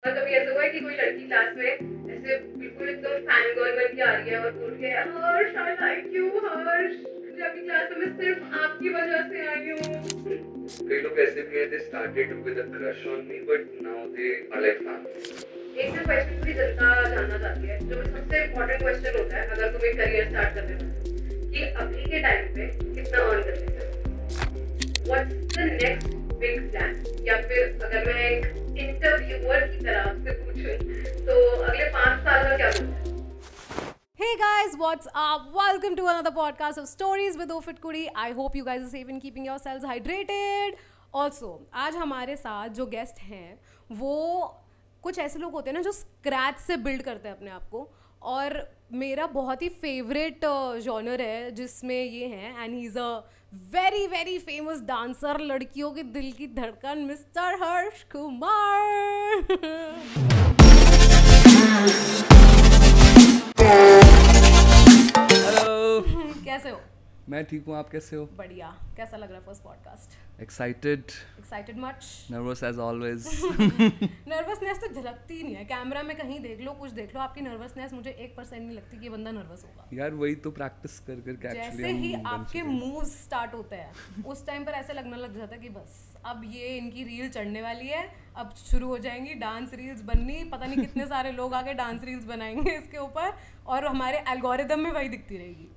कभी ऐसा हुआ है कि कोई लड़की क्लास में ऐसे बिल्कुल एकदम फैन गर्ल बन के आ रही है और बोल रही है हर्ष आई लाइक यू हर्ष, मुझे आपकी क्लास में मैं सिर्फ आपकी वजह से आई हूँ। कई लोग ऐसे भी हैं, they started with a crush on me but now they are like family. एक जो क्वेश्चन पूरी जनता जानना चाहती है, जो सबसे इम्पोर्टेंट क्वेश्चन होता है अगर तुम एक करियर स्टार्ट करने वाले हो, कि अभी के टाइम पे कितना अर्न कर सकते हो, what's the next big plan, या फिर अगर मैं एक इंटरव्यूअर की तरह आपसे पूछूं तो अगले 5 साल का क्या सोचा है? Hey guys, what's up? Welcome to another podcast of Stories with Ofit Kudi. I hope you guys are safe and keeping yourselves hydrated. Also, आज हमारे साथ जो गेस्ट हैं वो कुछ ऐसे लोग होते हैं ना जो स्क्रैच से बिल्ड करते हैं अपने आप को, और मेरा बहुत ही फेवरेट जॉनर है जिसमें ये हैं, and he is a very very famous dancer, लड़कियों के दिल की धड़कन, मिस्टर हर्ष कुमार। हेलो, कैसे हो? मैं ठीक हूँ, आप कैसे हो? बढ़िया। कैसा लग रहा है first podcast? Excited much? Nervous as always. Nervousness तो झलकती नहीं है, कैमरा में कहीं देख लो, कुछ देख लो, आपकी नर्वसनेस मुझे 1% नहीं लगती कि ये बंदा नर्वस होगा। यार वही तो प्रैक्टिस कर करके जैसे ही आपके मूव्स स्टार्ट होते हैं उस टाइम पर ऐसे लगने लग जाता है कि बस अब ये इनकी रील चढ़ने वाली है, अब शुरू हो जाएंगी डांस रील्स बननी, पता नहीं कितने सारे लोग आके डांस रील्स बनाएंगे इसके ऊपर, और हमारे एल्गोरिदम में वही दिखती रहेगी।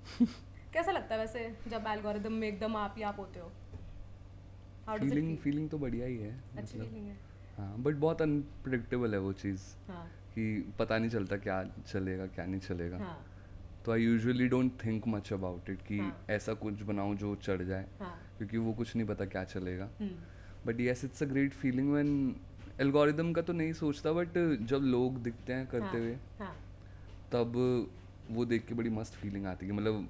कैसा लगता है वैसे जब एल्गोरिदम में एकदम आप ही आप होते हो? फीलिंग तो बढ़िया ही है, अच्छी फीलिंग है। हाँ, बट बहुत अनप्रेडिक्टेबल है वो चीज़। हाँ। कि पता नहीं चलता क्या चलेगा क्या नहीं चलेगा। हाँ। तो आई usually don't think much about it कि हाँ। ऐसा कुछ बनाऊं जो चढ़ जाए। हाँ। क्योंकि वो कुछ नहीं पता क्या चलेगा। But yes, it's a great feeling when algorithm का तो नहीं सोचता, बट जब लोग दिखते हैं करते हुए तब वो देख के बड़ी मस्त फीलिंग आती है। मतलब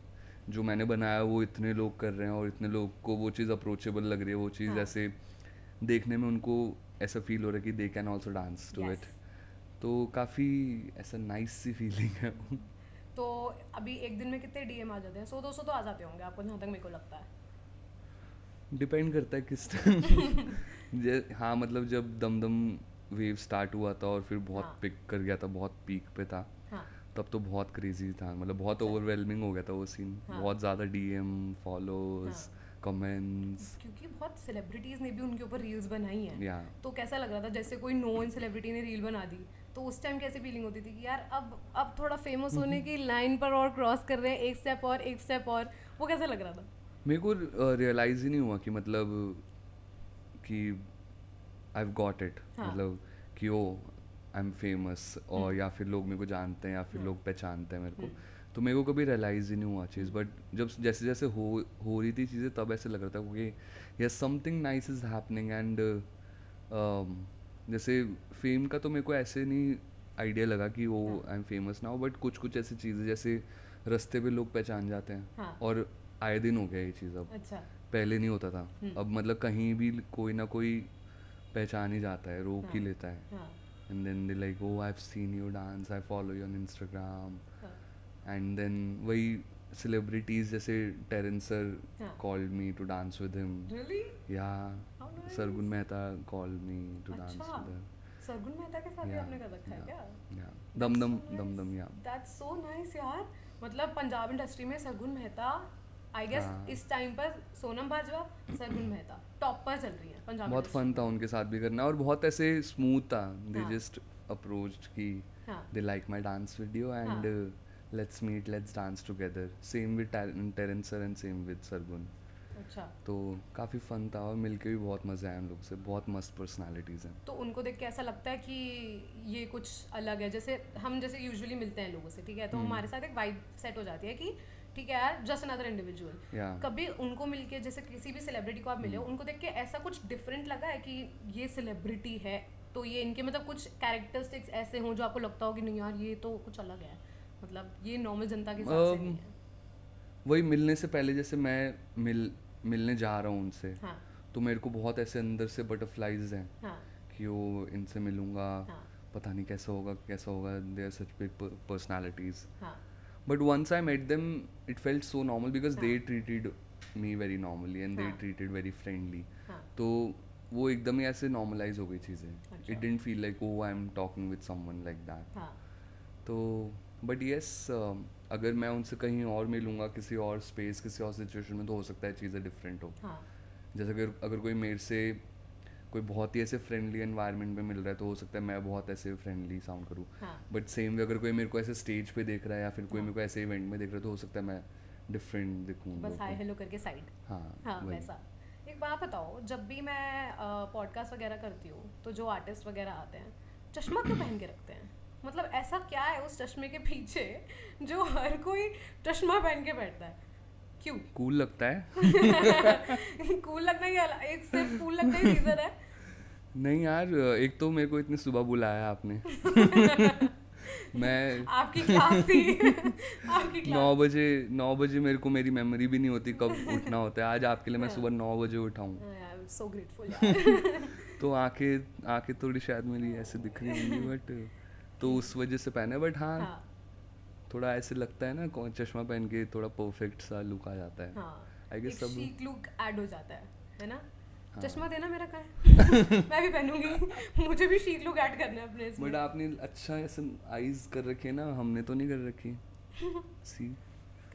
जो मैंने बनाया वो इतने लोग कर रहे हैं और इतने लोग को वो चीज़ अप्रोचेबल लग रही है, वो चीज़ ऐसे देखने में उनको ऐसा फील हो रहा है कि they can also dance to it. तो काफ़ी ऐसा नाइस सी फीलिंग है। तो अभी एक दिन में कितने डीएम आ जाते हैं? 100-200 तो आ जाते होंगे आपको, जहाँ तक मेरे को लगता है। डिपेंड करता है किस टाइम। हाँ, मतलब जब दमदम वेव स्टार्ट हुआ था और फिर बहुत पिक कर गया था, बहुत पीक पे था, तब तो बहुत क्रेजी था। मतलब बहुत ओवरवेलमिंग हो गया था वो सीन। बहुत ज़्यादा डीएम, फॉलोज, कमेंट्स, क्योंकि बहुत सेलिब्रिटीज़ ने भी उनके ऊपर रील्स बनाई हैं। तो कैसा लग रहा था जैसे कोई नोन सेलिब्रिटी ने रील बना दी, तो उस टाइम कैसी फीलिंग होती थी कि यार अब थोड़ा फेमस होने की लाइन पर और क्रॉस कर रहे हैं, एक स्टेप और, वो कैसा लग रहा था? मेरे को रियलाइज़ ही नहीं हुआ कि मतलब कि आई हैव गॉट इट। मतलब कि ओ आई एम फेमस, और या फिर लोग मेरे को जानते हैं या फिर लोग पहचानते हैं मेरे को। तो मेरे को कभी रियलाइज़ ही नहीं हुआ चीज़। बट जब जैसे जैसे हो रही थी चीज़ें तब ऐसे लग रहा था कि yes something nice is happening. And जैसे फेम का तो मेरे को ऐसे नहीं आइडिया लगा कि वो आई एम फेमस नाउ, बट कुछ ऐसी चीज़ें जैसे रास्ते पे लोग पहचान जाते हैं। और आए दिन हो गया ये चीज़ अब। अच्छा। पहले नहीं होता था। अब मतलब कहीं भी कोई ना कोई पहचान ही जाता है, रोक ही लेता है। And then they like, oh, I've seen you dance, I follow you on Instagram. And then वही celebrities जैसे Terence sir called me to dance with him. Really? Yeah. How nice. Sargun Mehta called me to dance with her. Sargun Mehta के साथ भी आपने कर रखा है क्या? Yeah. Dumdum yeah. That's so nice यार। मतलब पंजाब इंडस्ट्री में सरगुन मेहता, आई गेस इस टाइम पर सोनम बाजवा, सरगुन मेहता टॉप पर चल रही है पंजाब। बहुत फन था उनके साथ भी करना, और बहुत ऐसे स्मूथ था। दे जस्ट अप्रोच्ड कि they like my dance video and let's meet, let's dance together. Same with Terence sir and same with Sargun. अच्छा। तो काफ़ी फन था और मिलके भी बहुत मज़ा आया उन लोग से। बहुत मस्त पर्सनालिटीज़ हैं। तो उनको देख के ऐसा लगता है कि ये कुछ अलग है। जैसे हम जैसे यूजुअली मिलते हैं लोगों से, ठीक है, तो हमारे साथ एक वाइब सेट हो जाती है कि ठीक है यार, जस्ट अनदर इंडिविजुअल। कभी उनको मिलके, जैसे किसी भी सेलिब्रिटी को आप मिले हो, उनको देख के ऐसा कुछ डिफरेंट लगा है कि ये सेलिब्रिटी है तो ये इनके मतलब कुछ कैरेक्टरिस्टिक्स ऐसे हों जो आपको लगता हो कि नहीं यार ये तो कुछ अलग है, मतलब ये नॉर्मल जनता के हिसाब से नहीं है? वही मिलने से पहले जैसे मैं मिलने जा रहा हूँ उनसे, तो मेरे को बहुत ऐसे अंदर से बटरफ्लाइज हैं कि वो इनसे मिलूँगा, पता नहीं कैसा होगा। They are such big personalities. But once I met them, it felt so normal because they treated me very normally and they treated very friendly. तो वो एकदम ही ऐसे नॉर्मलाइज हो गई चीज़ें. It didn't feel like oh I am talking with someone like that. तो but yes अगर मैं उनसे कहीं और मिलूँगा किसी और स्पेस किसी और सिचुएशन में तो हो सकता है चीज़ें डिफरेंट हो. जैसे अगर कोई मेरे से कोई बहुत ही ऐसे फ्रेंडली एनवायरनमेंट में मिल रहा है तो हो सकता है मैं बहुत ऐसे फ्रेंडली साउंड करूँ. बट सेम वे अगर कोई मेरे को ऐसे स्टेज पे देख रहा है या फिर कोई मेरे को ऐसे इवेंट में देख रहा है तो हो सकता है मैं डिफरेंट दिखूँ. बस हाय हेलो करके साइड. हाँ वैसा. एक बात बताओ, जब भी मैं पॉडकास्ट वगैरह करती हूँ तो जो आर्टिस्ट वगैरह आते हैं चश्मा क्यों पहन के रखते हैं? मतलब ऐसा क्या है उस चश्मे के पीछे जो हर कोई चश्मा पहन के बैठता है? क्यों? कूल लगता है. कूल लगना ही एक सिर्फ कूल लगना ही रीजन है? नहीं यार, एक तो मेरे को इतनी सुबह बुलाया आपने. मैं आपकी क्लास थी. आपकी क्लास 9 बजे मेरे को मेरी मेमोरी भी नहीं होती कब उठना होता है. आज आपके लिए मैं सुबह 9 बजे उठा हूँ. सो ग्रेटफुल यार. तो आंखें थोड़ी शायद मेरी ऐसे दिख रही होंगी बट तो उस वजह से पहने. बट हाँ थोड़ा ऐसे लगता है ना कौन चश्मा पहन के थोड़ा परफेक्ट सा लुक आ जाता है. आई गेस सब शीक लुक ऐड हो जाता है ना. चश्मा देना मेरा का है. मैं भी पहनूंगी. मुझे भी शीक लुक ऐड करना है अपने इसमें. बट आपने अच्छा ऐसे आईज कर रखी है ना, हमने तो नहीं कर रखी. सी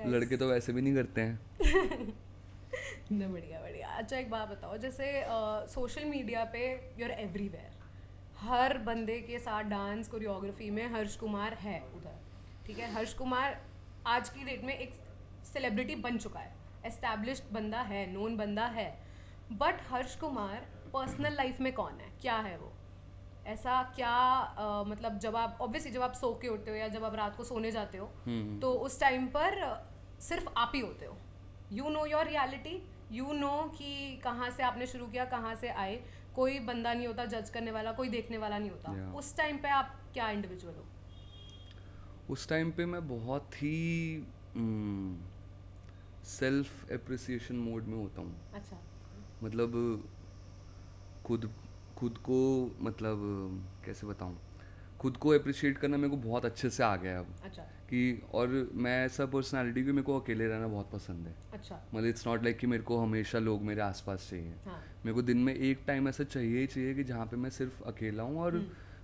लड़के तो वैसे भी नहीं करते हैं. ना बढ़िया बढ़िया. अच्छा एक बात बताओ, जैसे सोशल मीडिया पे यूर एवरीवेयर, हर बंदे के साथ डांस कोरियोग्राफी में हर्ष कुमार है उधर. ठीक है, हर्ष कुमार आज की डेट में एक सेलिब्रिटी बन चुका है, एस्टैब्लिश्ड बंदा है, नोन बंदा है. But Harsh Kumar personal life में कौन है, क्या है वो? ऐसा क्या मतलब जब आप ऑब्वियसली जब आप सो के उठते हो या जब आप रात को सोने जाते हो तो उस टाइम पर सिर्फ आप ही होते हो. You know your reality, you know कि कहाँ से आपने शुरू किया कहाँ से आए. कोई बंदा नहीं होता जज करने वाला, कोई देखने वाला नहीं होता. उस टाइम पे आप क्या इंडिविजुअल हो? उस टाइम पे मैं बहुत ही सेल्फ एप्रिसिएशन मोड में होता हूँ. अच्छा. मतलब खुद को मतलब कैसे बताऊँ, खुद को अप्रिशिएट करना मेरे को बहुत अच्छे से आ गया अब. अच्छा. कि और मैं ऐसा पर्सनालिटी कि मेरे को अकेले रहना बहुत पसंद है. अच्छा. मतलब इट्स नॉट लाइक कि मेरे को हमेशा लोग मेरे आसपास चाहिए. मेरे को दिन में एक टाइम ऐसा चाहिए ही चाहिए कि जहाँ पे मैं सिर्फ अकेला हूँ और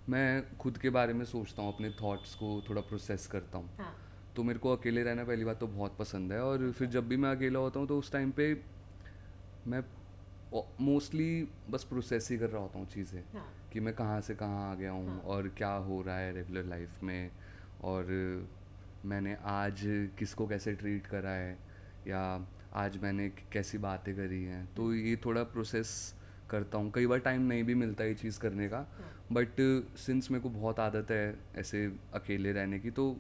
मैं खुद के बारे में सोचता हूँ, अपने थॉट्स को थोड़ा प्रोसेस करता हूँ. तो मेरे को अकेले रहना पहली बात तो बहुत पसंद है. और फिर जब भी मैं अकेला होता हूँ तो उस टाइम पे मैं मोस्टली बस प्रोसेस ही कर रहा होता हूँ चीज़ें. कि मैं कहाँ से कहाँ आ गया हूँ और क्या हो रहा है रेगुलर लाइफ में, और मैंने आज किसको कैसे ट्रीट करा है या आज मैंने कैसी बातें करी हैं. तो ये थोड़ा प्रोसेस करता हूँ. कई बार टाइम नहीं भी मिलता ये चीज़ करने का, बट सिंस मेरे को बहुत आदत है ऐसे अकेले रहने की, तो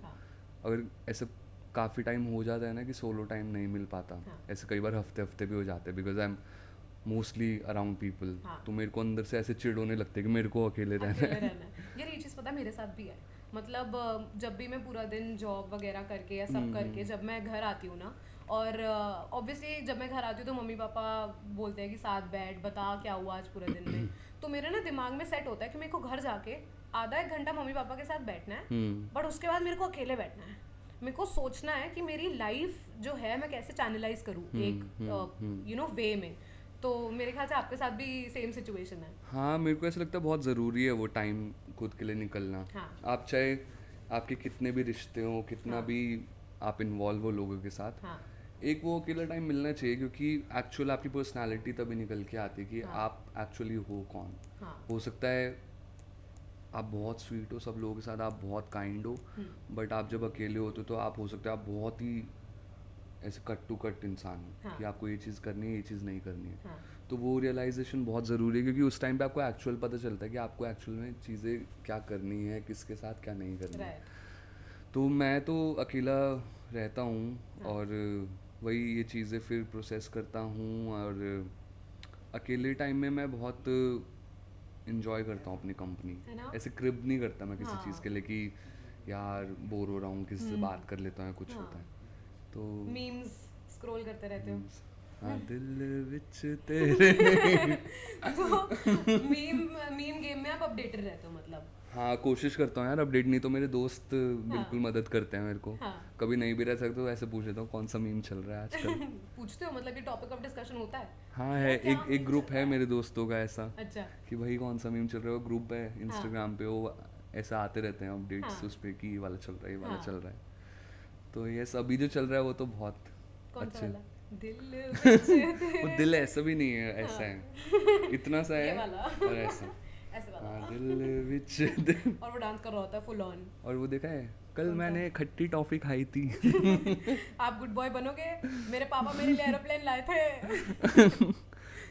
अगर ऐसे काफ़ी टाइम हो जाता है ना कि सोलो टाइम नहीं मिल पाता. ऐसे कई बार हफ्ते भी हो जाते हैं because I am mostly around people. तो मेरे को अंदर से ऐसे चिढ़ होने लगते हैं कि मेरे को अकेले रहना है. यार ये चीज़ पता है मेरे साथ भी है. मतलब जब भी मैं पूरा दिन जॉब वगैरह करके या सब करके जब मैं घर आती हूँ ना, और ऑब्वियसली जब मैं घर आती हूँ तो मम्मी पापा बोलते हैं कि साथ बैठ, बता क्या हुआ आज पूरे दिन में. तो मेरे ना दिमाग में सेट होता है कि मेरे को घर जाके आधा एक घंटा मम्मी पापा के साथ बैठना है, बट उसके बाद मेरे को अकेले बैठना है. मेरे को सोचना है कि मेरी लाइफ जो है मैं कैसे चैनलाइज करूँ एक यू नो वे में. तो मेरे ख्याल से आपके साथ भी सेम सिचुएशन है. हाँ, मेरे को ऐसा लगता है बहुत ज़रूरी है वो टाइम खुद के लिए निकलना. आप चाहे आपके कितने भी रिश्ते हो, कितना भी आप इन्वॉल्व हो लोगों के साथ, एक वो अकेला टाइम मिलना चाहिए. क्योंकि एक्चुअल आपकी पर्सनालिटी तभी निकल के आती है कि आप एक्चुअली हो कौन. हो सकता है आप बहुत स्वीट हो सब लोगों के साथ, आप बहुत काइंड हो, बट आप जब अकेले होते हो तो आप हो सकता है आप बहुत ही ऐसे कट टू कट इंसान हो कि आपको ये चीज़ करनी है, ये चीज़ नहीं करनी है. तो वो रियलाइजेशन बहुत ज़रूरी है क्योंकि उस टाइम पे आपको एक्चुअल पता चलता है कि आपको एक्चुअल में चीज़ें क्या करनी है, किसके साथ क्या नहीं करनी है. तो मैं तो अकेला रहता हूँ और वही ये चीज़ें फिर प्रोसेस करता हूँ. और अकेले टाइम में मैं बहुत इन्जॉय करता हूँ अपनी कंपनी. ऐसे क्रिब नहीं करता मैं किसी चीज़ के लिए कि यार बोर हो रहा हूँ, किसी से बात कर लेता हूँ, कुछ होता है तो मीम्स स्क्रॉल करते रहते हो. हाँ, दिल विच तेरे. तो मीम गेम में आप अपडेटेड रहते हो मतलब. हाँ कोशिश करता हूँ यार अपडेट, नहीं तो मेरे दोस्त बिल्कुल मदद करते हैं मेरे को। कभी नहीं भी रह सकते तो ऐसे पूछ लेता हूँ कौन सा मीम चल रहा है आजकल। पूछते हो मतलब ये टॉपिक ऑफ डिस्कशन होता है? हाँ है, एक ग्रुप है मेरे दोस्तों का ऐसा। अच्छा। कि भाई कौन सा मीम चल रहा है, वो ग्रुप है इंस्टाग्राम पे, वो ऐसा आते रहते हैं अपडेट्स उस पे कि ये वाला चल रहा है, ये वाला चल रहा है। तो ये अभी जो चल रहा है वो तो बहुत अच्छे। वो दिल ऐसा भी नहीं है, ऐसा है, इतना सा है और ऐसा दिल विच दिल। और वो डांस कर रहा होता है फुल ऑन। और वो देखा है कल मैंने खट्टी टॉफी खाई थी। आप गुड बॉय बनोगे, मेरे पापा मेरे लिए एरोप्लेन लाए थे।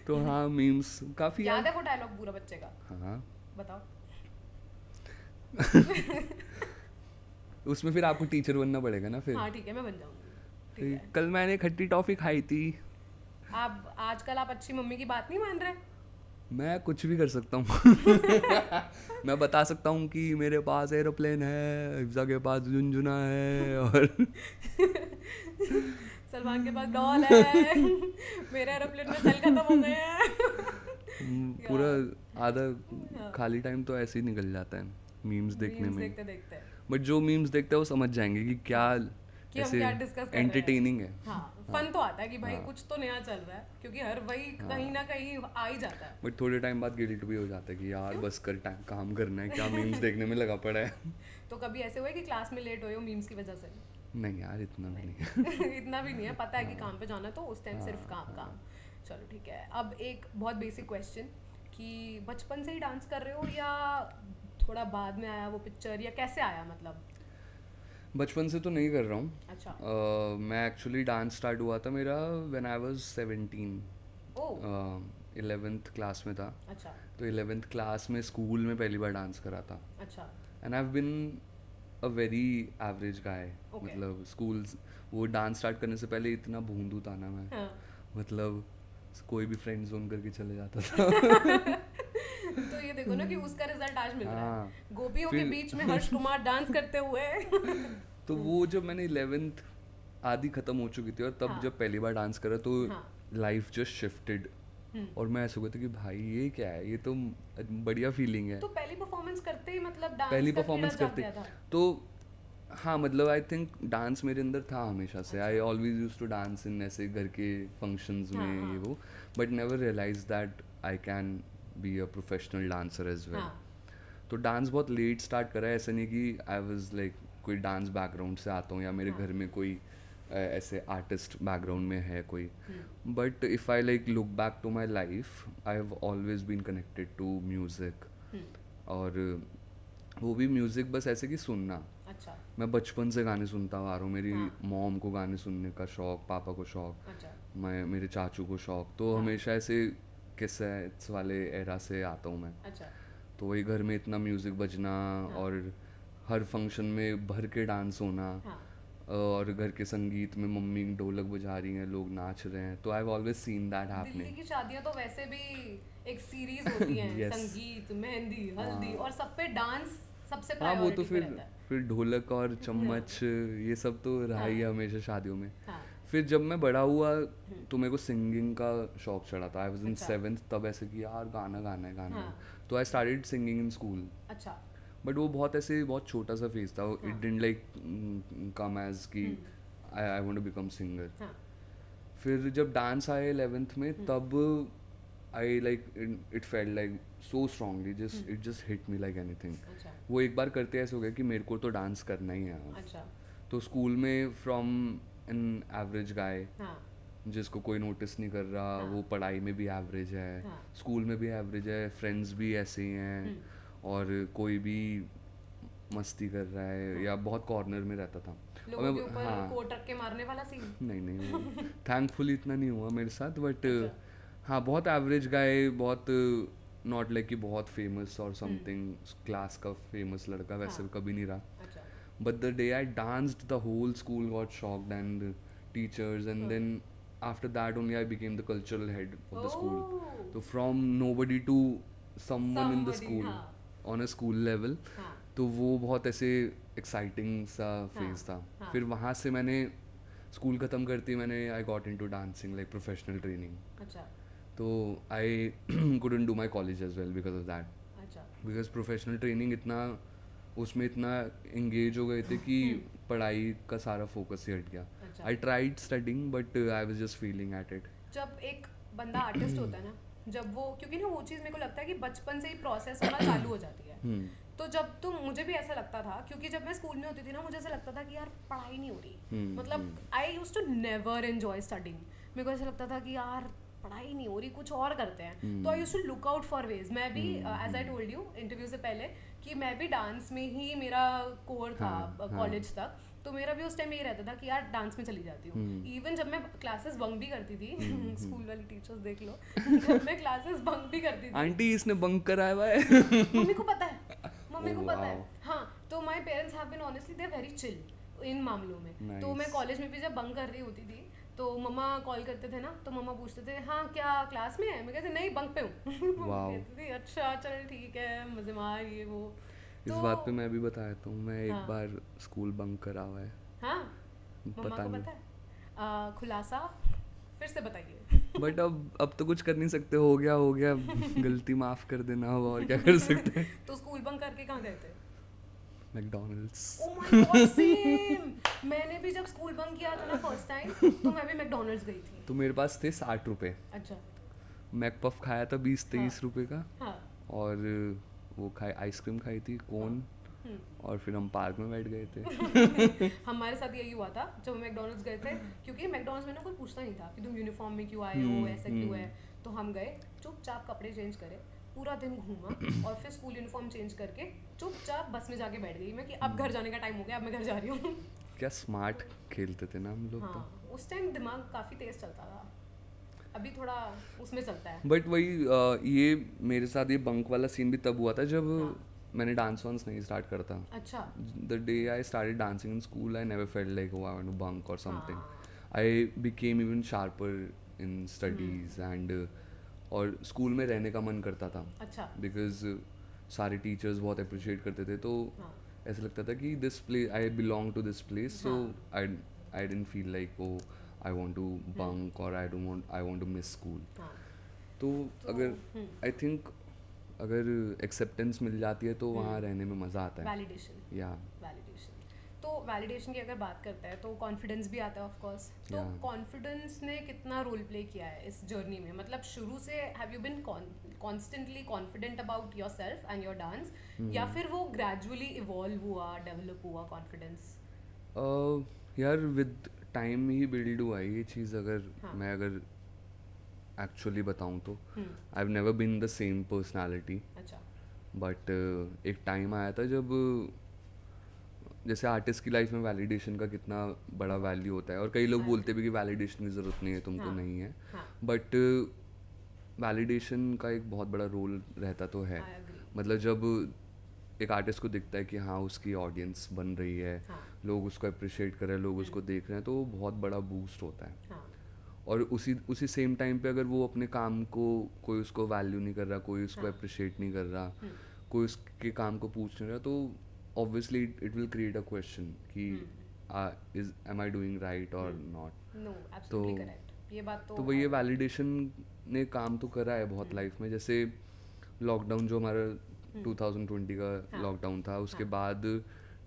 तो हाँ मीम्स काफी याद है वो डायलॉग पूरा बच्चे का? हाँ बताओ। उसमें फिर आपको टीचर बनना पड़ेगा ना फिर। हाँ ठीक है, मैं बन जाऊंगी। कल मैंने खट्टी टॉफी खाई थी। आप आजकल आप अच्छी मम्मी की बात नहीं मान रहे? मैं कुछ भी कर सकता हूँ। मैं बता सकता हूँ कि मेरे पास एरोप्लेन है, हिफ्जा के पास झुनझुना है और सलमान के पास डॉल है। मेरे एरोप्लेन में सेल खत्म हो गए हैं। पूरा आधा खाली टाइम तो ऐसे ही निकल जाता है मीम्स देखने में। देखते। बट जो मीम्स देखते हैं वो समझ जाएंगे कि क्या ऐसे एंटरटेनिंग है। फन तो आता है कि भाई कुछ तो नया चल रहा है, क्योंकि हर वही कहीं ना कहीं आ ही जाता है। बट थोड़े टाइम बाद गिल्ट भी हो जाता है कि यार बस कर टाइम काम करना है, क्या मीम्स देखने में लगा पड़ा है। तो कभी ऐसे हुआ कि क्लास में लेट हुए हो मीम्स की वजह से? नहीं यार इतना भी नहीं। इतना भी नहीं है, पता है कि काम पे जाना है तो उस टाइम सिर्फ काम। चलो ठीक है। अब एक बहुत बेसिक क्वेश्चन कि बचपन से ही डांस कर रहे हो या थोड़ा बाद में आया वो पिक्चर, या कैसे आया मतलब? बचपन से तो नहीं कर रहा हूँ। अच्छा। मैं एक्चुअली डांस स्टार्ट हुआ था मेरा when I was 17। 11th class में था। अच्छा। तो 11th क्लास में स्कूल में पहली बार डांस करा था। अच्छा। And I have been a very average guy. मतलब स्कूल्स वो डांस स्टार्ट करने से पहले इतना भूंदू था ना मैं। मतलब कोई भी फ्रेंड जोन करके चले जाता था। तो ये देखो ना कि उसका रिजल्ट आज मिल रहा है गोपियों के बीच में हर्ष कुमार डांस करते हुए। तो वो जब मैंने 11th आधी खत्म हो चुकी थी और तब जब पहली बार डांस करा तो लाइफ जस्ट शिफ्टेड। और मैं ऐसा हुआ था कि भाई ये क्या है, ये तो बढ़िया फीलिंग है। तो पहली परफॉर्मेंस करते ही मतलब डांस पहली परफॉर्मेंस करते तो हाँ मतलब आई थिंक डांस मेरे अंदर था हमेशा से। I always used to dance in ऐसे घर के फंक्शंस में ये वो, but never realize that I can be a professional dancer as well. तो डांस बहुत लेट स्टार्ट करा है, ऐसा नहीं कि आई वाज लाइक कोई डांस बैकग्राउंड से आता हूँ या मेरे घर में कोई ऐसे आर्टिस्ट बैकग्राउंड में है कोई। But if I like look back to my life I have always been connected to music. और वो भी म्यूज़िक बस ऐसे कि सुनना। अच्छा। मैं बचपन से गाने सुनता आ रहा हूँ। मेरी मॉम को गाने सुनने का शौक, पापा को शौक। अच्छा। मैं मेरे चाचू को शौक। तो हमेशा ऐसे कैसेट्स वाले एरा से आता हूँ मैं। अच्छा। तो वही घर में इतना म्यूज़िक बजना और हर फंक्शन में भर के डांस होना। और घर के संगीत में मम्मी ढोलक बजा रही हैं, लोग नाच रहे हैं। तो I have always seen that happening. Delhi की शादियां तो वैसे भी एक सीरीज होती है। yes. संगीत, मेहंदी, हल्दी और सब पे डांस सबसे प्रायोरिटी पे रहता है। फिर ढोलक और चम्मच ये सब तो रहा ही है हमेशा शादियों में। फिर जब मैं बड़ा हुआ तो मेरे को सिंगिंग का शौक चढ़ा था। आई वाज इन 7th तब ऐसे कि यार गाना गाना है गाना। तो I started singing in school. अच्छा। बट वो बहुत ऐसे बहुत छोटा सा फेज था। It didn't like come as कि I want to become singer. फिर जब डांस आया 11th में तब I like it felt like so strongly, just it just hit me like anything. वो एक बार करते ऐसे हो गया कि मेरे को तो डांस करना ही है। अच्छा। तो स्कूल में फ्रॉम एन एवरेज गाय जिसको कोई नोटिस नहीं कर रहा, वो पढ़ाई में भी एवरेज है, स्कूल में भी एवरेज है, फ्रेंड्स भी ऐसे ही हैं और कोई भी मस्ती कर रहा है या बहुत कॉर्नर में रहता था। लोगों के ऊपर कोट रख के मारने वाला सीन? नहीं थैंकफुली इतना नहीं हुआ मेरे साथ। बट हाँ बहुत एवरेज गाय, बहुत नॉट लाइक कि बहुत फेमस और समथिंग क्लास का फेमस लड़का वैसे कभी नहीं रहा। But the day I danced the whole school got shocked and teachers and then after that only I became the cultural head of the school. So from nobody to someone in the school on a school level. तो वो बहुत ऐसे exciting सा phase था। फिर वहाँ से मैंने स्कूल ख़त्म करती मैंने I got into dancing like professional training. अच्छा। तो आई couldn't do my college as well because of that. अच्छा। बिकॉज प्रोफेशनल ट्रेनिंग इतना उसमें इतना एंगेज हो गए थे कि पढ़ाई का सारा फोकस ही हट गया. I tried studying but I was just feeling at it. जब एक बंदा आर्टिस्ट होता है ना, जब वो, क्योंकि ना वो चीज़ मेरे को लगता है कि बचपन से ही प्रोसेस होना चालू हो जाती है. तो जब तो मुझे भी ऐसा लगता था, क्योंकि जब मैं स्कूल में होती थी ना, मुझे ऐसा लगता था कि यार पढ़ाई नहीं हो रही. मतलब I used to never enjoy studying. मेरे को ऐसा लगता था कि यार पढ़ाई नहीं हो रही, कुछ और करते हैं. तो I used to look out for ways. मैं भी as I told you interview से पहले कि मैं भी डांस में ही मेरा कोर था कॉलेज तक. तो मेरा भी उस टाइम यही रहता था कि यार डांस में चली जाती हूँ. इवन जब मैं क्लासेस बंक भी करती थी, स्कूल वाली टीचर्स देख लो, जब मैं क्लासेस बंक भी करती थी. आंटी इसने बंक कराया हुआ है. मम्मी को पता है, मम्मी को पता है. हाँ, तो my parents have been honestly they are very chill in मामलों में. तो मैं कॉलेज में भी जब बंक कर रही होती थी तो मम्मा कॉल करते थे ना, तो मम्मा पूछते थे हाँ क्या क्लास में है. मैं कहती नहीं बंक पे हूँ. कहती थी अच्छा चल ठीक है, मजे मार ये वो. इस बात पे मैं भी बताया था, मैं एक बार स्कूल बंक करा हुआ है. हाँ, मम्मा को पता है. खुलासा फिर से बताइए. बट अब तो कुछ कर नहीं सकते. हो गया गलती माफ कर देना. और क्या कर सकते हैं. तो स्कूल बंक करके कहाँ गए थे? McDonald's. Oh my God same. मैंने भी जब स्कूल बंक किया था ना फर्स्ट टाइम, तो मैं भी मैकडॉनल्ड्स गई थी. तो मेरे पास थे 60 रुपए. अच्छा. मैकपफ खाया था 20-23 रुपए का. हाँ. और वो खाई आइसक्रीम खाई थी कोन. और फिर हम पार्क में बैठ गए थे. हमारे साथ यही हुआ था जब हम मैकडॉनल्ड्स गए थे, क्योंकि मैकडॉनल्ड्स में ना कोई पूछता नहीं था कि तुम यूनिफॉर्म में क्यों आए हो, ऐसा क्यों है. तो हम गए, चुपचाप कपड़े चेंज करे, पूरा दिन घूमा और फिर स्कूल यूनिफॉर्म चेंज करके चुपचाप बस में जाके बैठ गई मैं कि अब घर जाने का टाइम हो गया, अब मैं घर जा रही हूँ. क्या स्मार्ट खेलते थे ना हम लोग. हाँ, तो उस टाइम दिमाग काफ़ी तेज चलता था. अभी थोड़ा उसमें चलता है. बट वही ये मेरे साथ ये बंक वाला सीन भी तब हुआ था जब मैंने डांस वांस नहीं स्टार्ट करता. अच्छा. The day I started dancing in school I never felt like I want to bunk और something. I became even sharper in studies and और स्कूल में रहने का मन करता था. अच्छा. बिकॉज सारे टीचर्स बहुत अप्रिशिएट करते थे. तो ऐसा लगता था कि this place I belong to this place. So I didn't feel like oh I want to bunk और I want to miss school. तो अगर आई थिंक अगर एक्सेप्टेंस मिल जाती है तो वहाँ रहने में मज़ा आता है. वैलिडेशन. या वैलिडेशन. तो वैलिडेशन की अगर बात करते हैं तो कॉन्फिडेंस भी आता है ऑफ कोर्स. तो कॉन्फिडेंस ने कितना रोल प्ले किया है इस जर्नी में? मतलब शुरू से have you been constantly confident about yourself and your dance, या फिर वो ग्रेजुअली इवॉल्व हुआ, डेवलप हुआ कॉन्फिडेंस? यार विद टाइम ही बिल्ड हुआ है ये चीज़. मैं अगर एक्चुअली बताऊँ तो I have never been the same personality. अच्छा. बट एक टाइम आया था जब जैसे आर्टिस्ट की लाइफ में वैलिडेशन का कितना बड़ा वैल्यू होता है. और कई लोग बोलते भी कि वैलिडेशन की ज़रूरत नहीं है, तुमको नहीं है. बट वैलिडेशन का एक बहुत बड़ा रोल रहता तो है. मतलब जब एक आर्टिस्ट को दिखता है कि हाँ उसकी ऑडियंस बन रही है, लोग उसको अप्रिशिएट कर रहे हैं, लोग उसको देख रहे हैं, तो बहुत बड़ा बूस्ट होता है. और उसी सेम टाइम पे अगर वो अपने काम को कोई उसको वैल्यू नहीं कर रहा, कोई उसको अप्रिशिएट नहीं कर रहा, कोई उसके काम को पूछ नहीं रहा, तो obviously it will create a question कि एम आई डूइंग राइट और नॉट. No, absolutely correct. ये बात तो वही वैलिडेशन ने काम तो करा है बहुत लाइफ में. जैसे लॉकडाउन जो हमारा 2020 का लॉकडाउन था, उसके बाद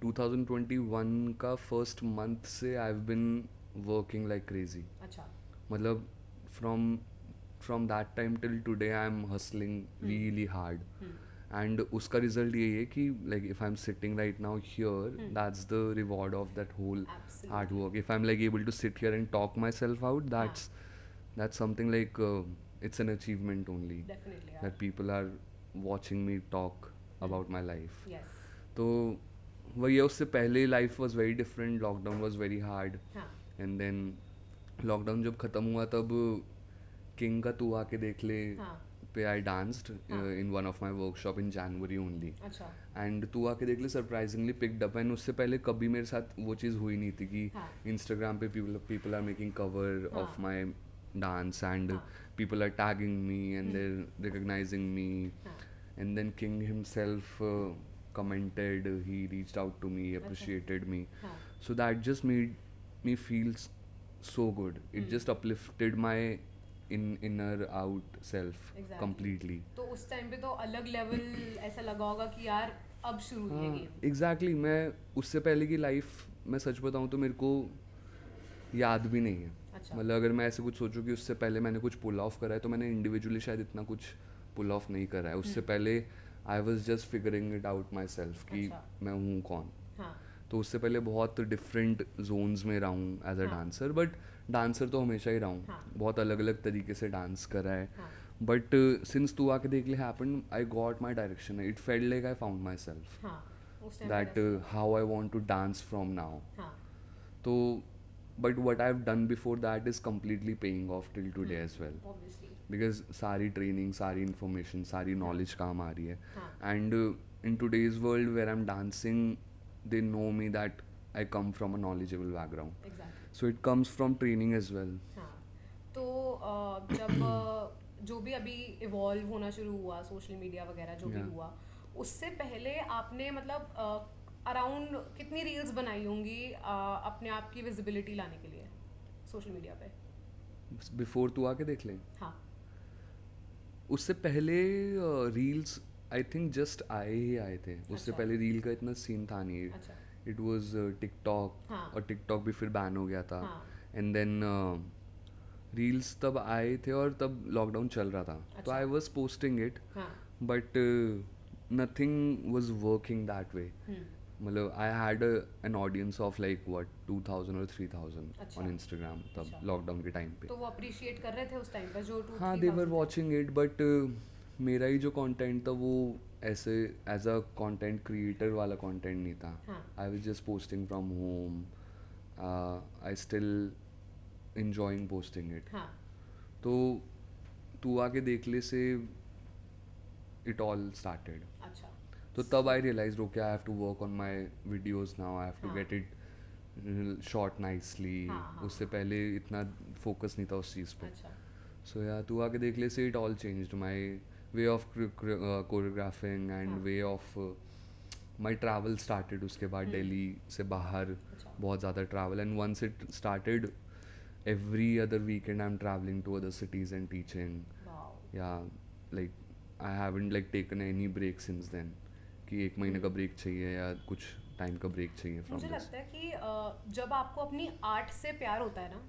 2021 का फर्स्ट मंथ से I have been working like crazy. अच्छा. मतलब from that time till today I am hustling really hard. And उसका रिजल्ट यही है कि like if I am sitting right now here, that's the reward of that whole hard work. If I am like able to sit here and talk my self out, that's something like it's an achievement only. Definitely, yeah. That people are watching me talk about my life. Yes. तो वही है. उससे पहले life was very different. Lockdown was very hard. हाँ. And then lockdown जब ख़त्म हुआ तब किंग का तू आके देख ले पे I danced in one of my workshop in January only. And तू आके देख ले सरप्राइजिंगली पिक्ड अप. एंड उससे पहले कभी मेरे साथ वो चीज़ हुई नहीं थी कि इंस्टाग्राम पे people are making cover of my dance and people are tagging me and they're recognizing me. And then King himself commented, he reached out to me, appreciated me. So that just made me feel so good. It just uplifted my inner out self completely. तो उस time पे तो अलग level ऐसा लगा होगा कि यार अब शुरू हुई है गेम. एग्जैक्टली. मैं उससे पहले की लाइफ मैं सच बताऊँ तो मेरे को याद भी नहीं है. अच्छा. मतलब अगर मैं ऐसे कुछ सोचूं कि उससे पहले मैंने कुछ पुल ऑफ करा है तो मैंने इंडिविजुअली शायद इतना कुछ पुल ऑफ नहीं करा है. उससे पहले आई was just figuring it out my self कि मैं हूँ कौन. तो उससे पहले बहुत डिफरेंट जोन्स में रहा हूँ as a dancer. But dancer तो हमेशा ही रहा हूँ. बहुत अलग अलग तरीके से डांस करा है. बट सिंस तू आके देख ले happen I got my direction. It felt like I found myself that how I want to dance from now. तो but what I have done before that is completely paying off till today as well. Because सारी training, सारी information, सारी knowledge काम आ रही है. And in today's world where I am dancing they know me that I come from a knowledgeable background. Exactly. So it comes from training as well. हाँ. तो जब जो भी अभी इवॉल्व होना शुरू हुआ सोशल मीडिया वगैरह जो भी हुआ, उससे पहले आपने मतलब अराउंड कितनी रील्स बनाई होंगी अपने आप की विजिबिलिटी लाने के लिए सोशल मीडिया पे? बिफोर तू आके देख ले. हाँ. उससे पहले रील्स आई थिंक जस्ट आए ही आए थे. उससे पहले रील का इतना सीन था नहीं. It was TikTok. और टिकटॉक भी फिर बैन हो गया था. एंड देन रील्स तब आए थे और तब लॉकडाउन चल रहा था. तो I was posting it but nothing was working that way. मतलब I had an audience of like what 2000 और 3000 ऑन इंस्टाग्राम तब लॉकडाउन के टाइम पे. तो वो अप्रिशिएट कर रहे थे उस टाइम पे जो 2-3 हाँ, दे वर वॉचिंग इट. बट मेरा ही जो कंटेंट था वो ऐसे एज अ कंटेंट क्रिएटर वाला कंटेंट नहीं था. आई was just posting from home. I still enjoying posting it. तो तू आके देख ले से इट ऑल स्टार्टेड. अच्छा. तो तब I realised okay I have to work on my videos now. I have to get it shot nicely. उससे पहले इतना फोकस नहीं था उस चीज़ पे. सो या तू आके देख ले से it all changed my way of choreographing and way of my travel started. उसके बाद दिल्ली से बाहर बहुत ज़्यादा travel, and once it started every other weekend I'm traveling to other cities and teaching. Yeah, like I haven't like taken any break since then कि 1 महीने का break चाहिए या कुछ टाइम का ब्रेक चाहिए from this. मुझे लगता है कि जब आपको अपनी आर्ट से प्यार होता है ना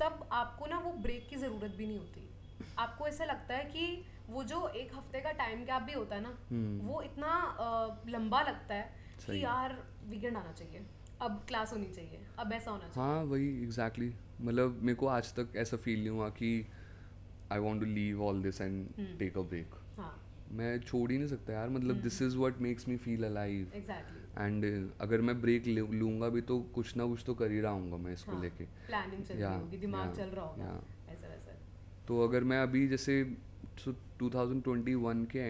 तब आपको ना वो ब्रेक की ज़रूरत भी नहीं होती. आपको ऐसा लगता है कि वो जो 1 हफ्ते का टाइम गैप भी होता है ना वो इतना लंबा लगता है कि यार वीकेंड आना चाहिए, अब क्लास होनी चाहिए, अब ऐसा होना चाहिए. हाँ वही एग्जैक्टली. मतलब मेरे को आज तक ऐसा फील नहीं हुआ कि I want to leave all this and take a break. मैं छोड़ ही नहीं सकता यार. मतलब this is what makes me feel alive. And अगर मैं ब्रेक लूँगा भी तो कुछ ना कुछ तो कर ही रहा हूँगा मैं इसको लेके. प्लानिंग चल रही होगी, दिमाग चल रहा होगा ऐसा वैसा. तो अगर मैं अभी जैसे 2021 के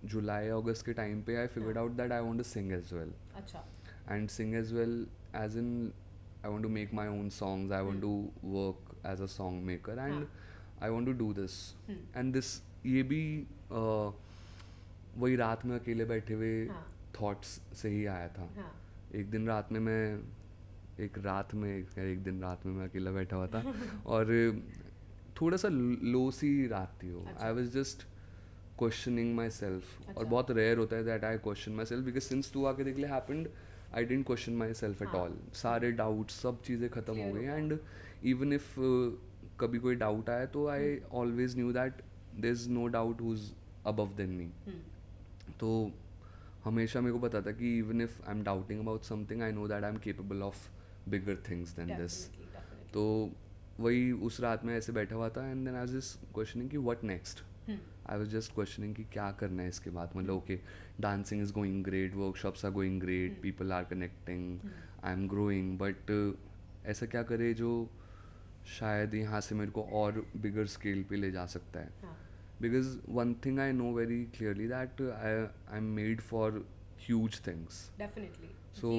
जुलाई अगस्त के टाइम पे I figured out that I want to sing as well. अच्छा. And sing as well as in I want to make my own songs. I want to work as a song maker and I want to do this. And this ये भी वही रात में अकेले बैठे हुए thoughts से ही आया था. एक दिन रात में मैं अकेला बैठा हुआ था और थोड़ा सा लो सी रात थी वो. I was just questioning my self. और बहुत रेयर होता है that I question my self because since Tu आके देख Le happened I didn't question my self at all. सारे डाउट सब चीज़ें ख़त्म हो गई. एंड इवन इफ कभी कोई डाउट आया तो I always knew that there is no doubt who is above than me. तो हमेशा मेरे को पता था कि even if I am doubting about something I know that I am capable of bigger things than this. तो वही उस रात में ऐसे बैठा हुआ था and then I was just questioning कि what next. I was just questioning कि क्या करना है इसके बाद. मतलब okay dancing is going great, workshops are going great, people are connecting, I am growing, but ऐसा क्या करे जो शायद यहाँ से मेरे को और बिगर स्केल पे ले जा सकता है. Because one thing I know very clearly that I am made for huge things. Definitely. So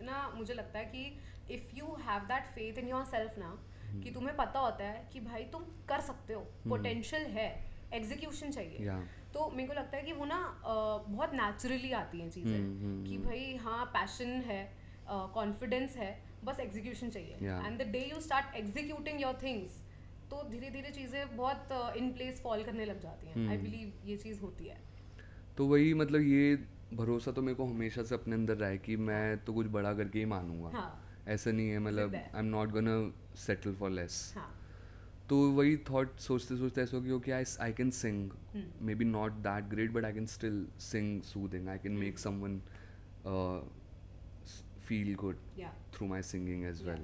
ना मुझे लगता है कि if you have that faith in yourself ना कि तुम्हें पता होता है कि भाई तुम कर सकते हो, पोटेंशियल है, एग्जीक्यूशन चाहिए. तो मेरे को लगता है कि वो ना बहुत नेचुरली आती हैं चीज़ें कि भाई हाँ पैशन है, कॉन्फिडेंस है, बस एग्जीक्यूशन चाहिए. And the day you start executing your things तो धीरे धीरे चीज़ें बहुत इन प्लेस फॉल करने लग जाती हैं. आई बिलीव ये चीज़ होती है. तो वही मतलब ये भरोसा तो मेरे को हमेशा से अपने अंदर रहा है कि मैं तो कुछ बड़ा करके ही मानूंगा. हाँ. ऐसा नहीं है मतलब I am not gonna settle for less. हाँ. तो वही थॉट सोचते सोचते ऐसा कि okay I can sing, maybe not that great but I can still sing soothing, I can make someone feel good through my singing as well.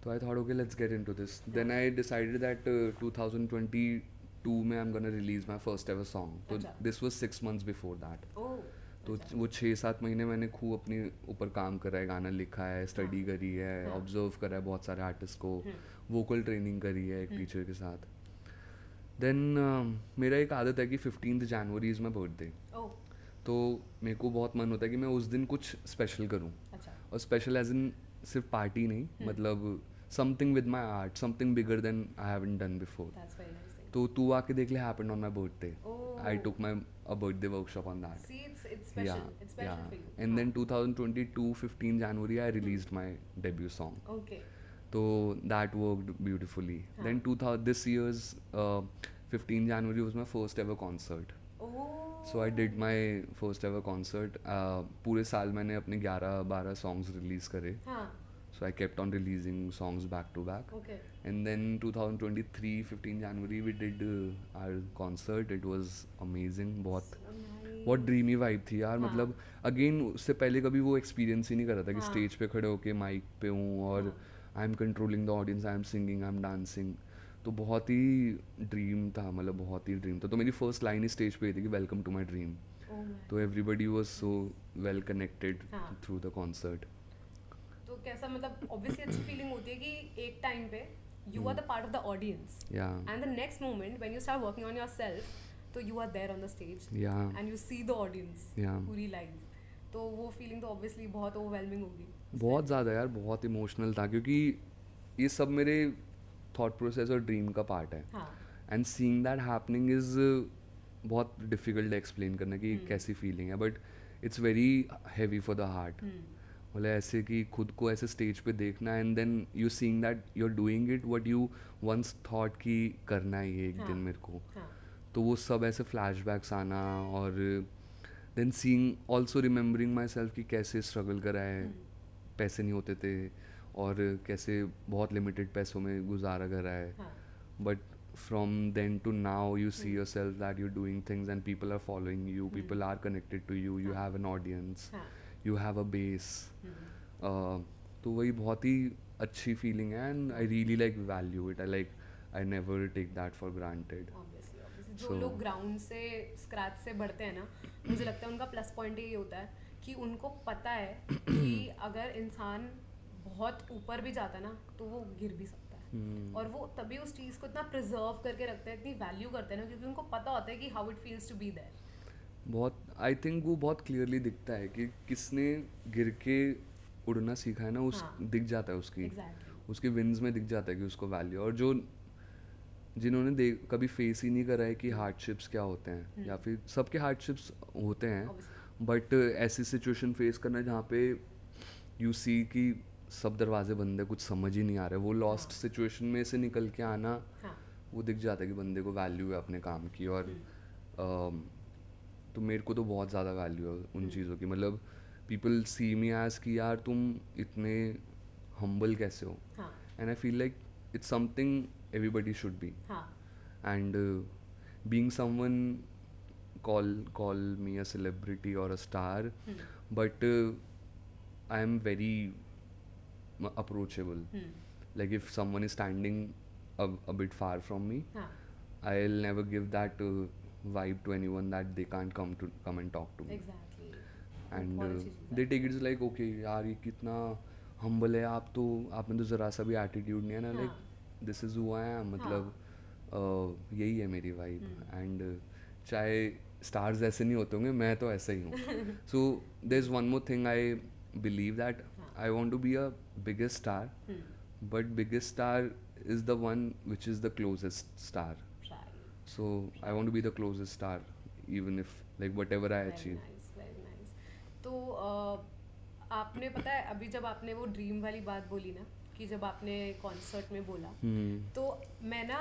So I thought, okay, let's get into this. Then I decided that 2022 में I'm gonna release my first ever song. So this was 6 months before that. तो वो 6-7 महीने मैंने खूब अपने ऊपर काम करा है, गाना लिखा है, स्टडी करी है, ऑब्जर्व करा है बहुत सारे आर्टिस्ट को, वोकल ट्रेनिंग करी है एक टीचर के साथ. देन मेरा एक आदत है कि 15th January is my birthday. तो मेरे को बहुत मन होता है कि मैं उस दिन कुछ स्पेशल करूं. और स्पेशल एज इन सिर्फ पार्टी नहीं, मतलब something with my art, something bigger than I haven't done before. तो तू आके देख Le, happened on my birthday. I took my a birthday workshop on that. See, it's special. It's special for you. And then 2022 15 January I released my debut song. Okay. So that worked beautifully. Then this year's 15 January was my first ever concert. So I did my first ever concert. पूरे साल मैंने अपने 11-12 songs release करे. So I kept on releasing songs back to back. Okay. And then 2023 15 January we did our concert. It was amazing. बहुत dreamy vibe थी यार. मतलब again उससे पहले कभी वो एक्सपीरियंस ही नहीं करा था कि स्टेज पे खड़े होके माइक पे हूँ और I am controlling the audience, I am singing, I am dancing. तो बहुत ही ड्रीम था, मतलब बहुत ही ड्रीम था. तो मेरी फर्स्ट लाइन ही स्टेज पे थी कि वेलकम टू माई ड्रीम. तो everybody was so well connected through the concert. तो कैसा, मतलब ऑब्वियसली अच्छी फीलिंग होती है कि एक टाइम पे you are the part of the audience and the next moment when you start working on yourself, तो you are there on the stage and you see the audience पूरी live. तो वो feeling तो obviously बहुत overwhelming होगी. बहुत ज़्यादा यार, बहुत इमोशनल था क्योंकि ये सब मेरे थॉट प्रोसेस और ड्रीम का पार्ट है. And seeing that happening is बहुत डिफ़िकल्ट एक्सप्लेन करना कि कैसी फीलिंग है, but it's very heavy for the heart. मतलब ऐसे कि खुद को ऐसे स्टेज पे देखना and then you seeing that you are doing it what you once thought कि करना है ये एक दिन मेरे को. तो वो सब ऐसे फ्लैशबैक्स आना और then seeing also remembering my self कि कैसे स्ट्रगल करा है, पैसे नहीं होते थे और कैसे बहुत लिमिटेड पैसों में गुजारा करा है. But from then to now you see your self that you doing things and people are following you, people are connected to you, you have an audience, you have a base. तो वही बहुत ही अच्छी feeling है and I really like value it. I never take that for granted. जो लोग ground से scratch से बढ़ते हैं ना, मुझे लगता है उनका प्लस पॉइंट ये होता है कि उनको पता है कि अगर इंसान बहुत ऊपर भी जाता है ना तो वो गिर भी सकता है. और वो तभी उस चीज़ को इतना प्रिजर्व करके रखते हैं, इतनी वैल्यू करते हैं ना, क्योंकि उनको पता होता है कि how it feels to be there. बहुत आई थिंक वो बहुत क्लियरली दिखता है कि किसने गिर के उड़ना सीखा है ना, उस दिख जाता है उसकी विंग्स में दिख जाता है कि उसको वैल्यू. और जो जिन्होंने कभी फेस ही नहीं करा है कि हार्डशिप्स क्या होते हैं, या फिर सबके हार्डशिप्स होते हैं, बट ऐसी सिचुएशन फेस करना जहाँ पे यू सी कि सब दरवाजे बंद है, कुछ समझ ही नहीं आ रहा है, वो लॉस्ट सिचुएशन में से निकल के आना, वो दिख जाता है कि बंदे को वैल्यू है अपने काम की. और तो मेरे को तो बहुत ज़्यादा वैल्यू है उन चीज़ों की. मतलब पीपल सी मी एज कि यार तुम इतने हम्बल कैसे हो, and I feel like it's something everybody should be. And being someone call me a celebrity or a star, but I am very approachable. Like if someone is standing a bit far from me, I'll never give that vibe to anyone that they can't come and talk to me. Exactly. And they take it like, okay यार ये कितना humble है, आप तो आपने तो ज़रा सा भी attitude नहीं है ना, like this is who I am. मतलब यही है मेरी vibe. And चाहे stars ऐसे नहीं होते होंगे, मैं तो ऐसा ही हूँ. So there's one more thing I believe that I want to be a biggest star, but biggest star is the one which is the closest star. So I want to be the closest star, even if like whatever I achieve. Very nice. तो आपने पता है अभी जब आपने वो dream वाली बात बोली ना, कि जब आपने कॉन्सर्ट में बोला तो मैं ना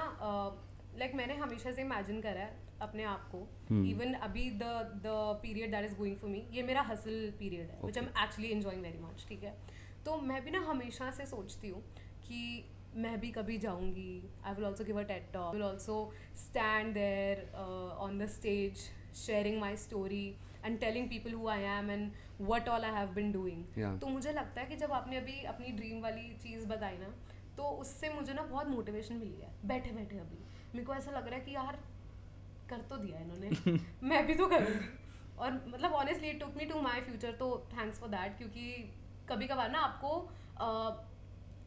मैंने हमेशा से इमेजिन करा है अपने आप को, इवन अभी the period that is going for me, ये मेरा हसल पीरियड है which I am actually enjoying very much, ठीक है। तो मैं भी ना हमेशा से सोचती हूँ कि मैं भी कभी जाऊँगी, I will also give a TED talk, will also stand there on the stage sharing my story and telling people who I am and what all I have been doing. तो मुझे लगता है कि जब आपने अभी अपनी ड्रीम वाली चीज़ बताई ना, तो उससे मुझे ना बहुत मोटिवेशन मिली है बैठे बैठे। अभी मेरे को ऐसा लग रहा है कि यार कर तो दिया इन्होंने मैं भी तो करूँगी। और मतलब honestly it took me to my future, तो थैंक्स फॉर दैट, क्योंकि कभी कभार ना आपको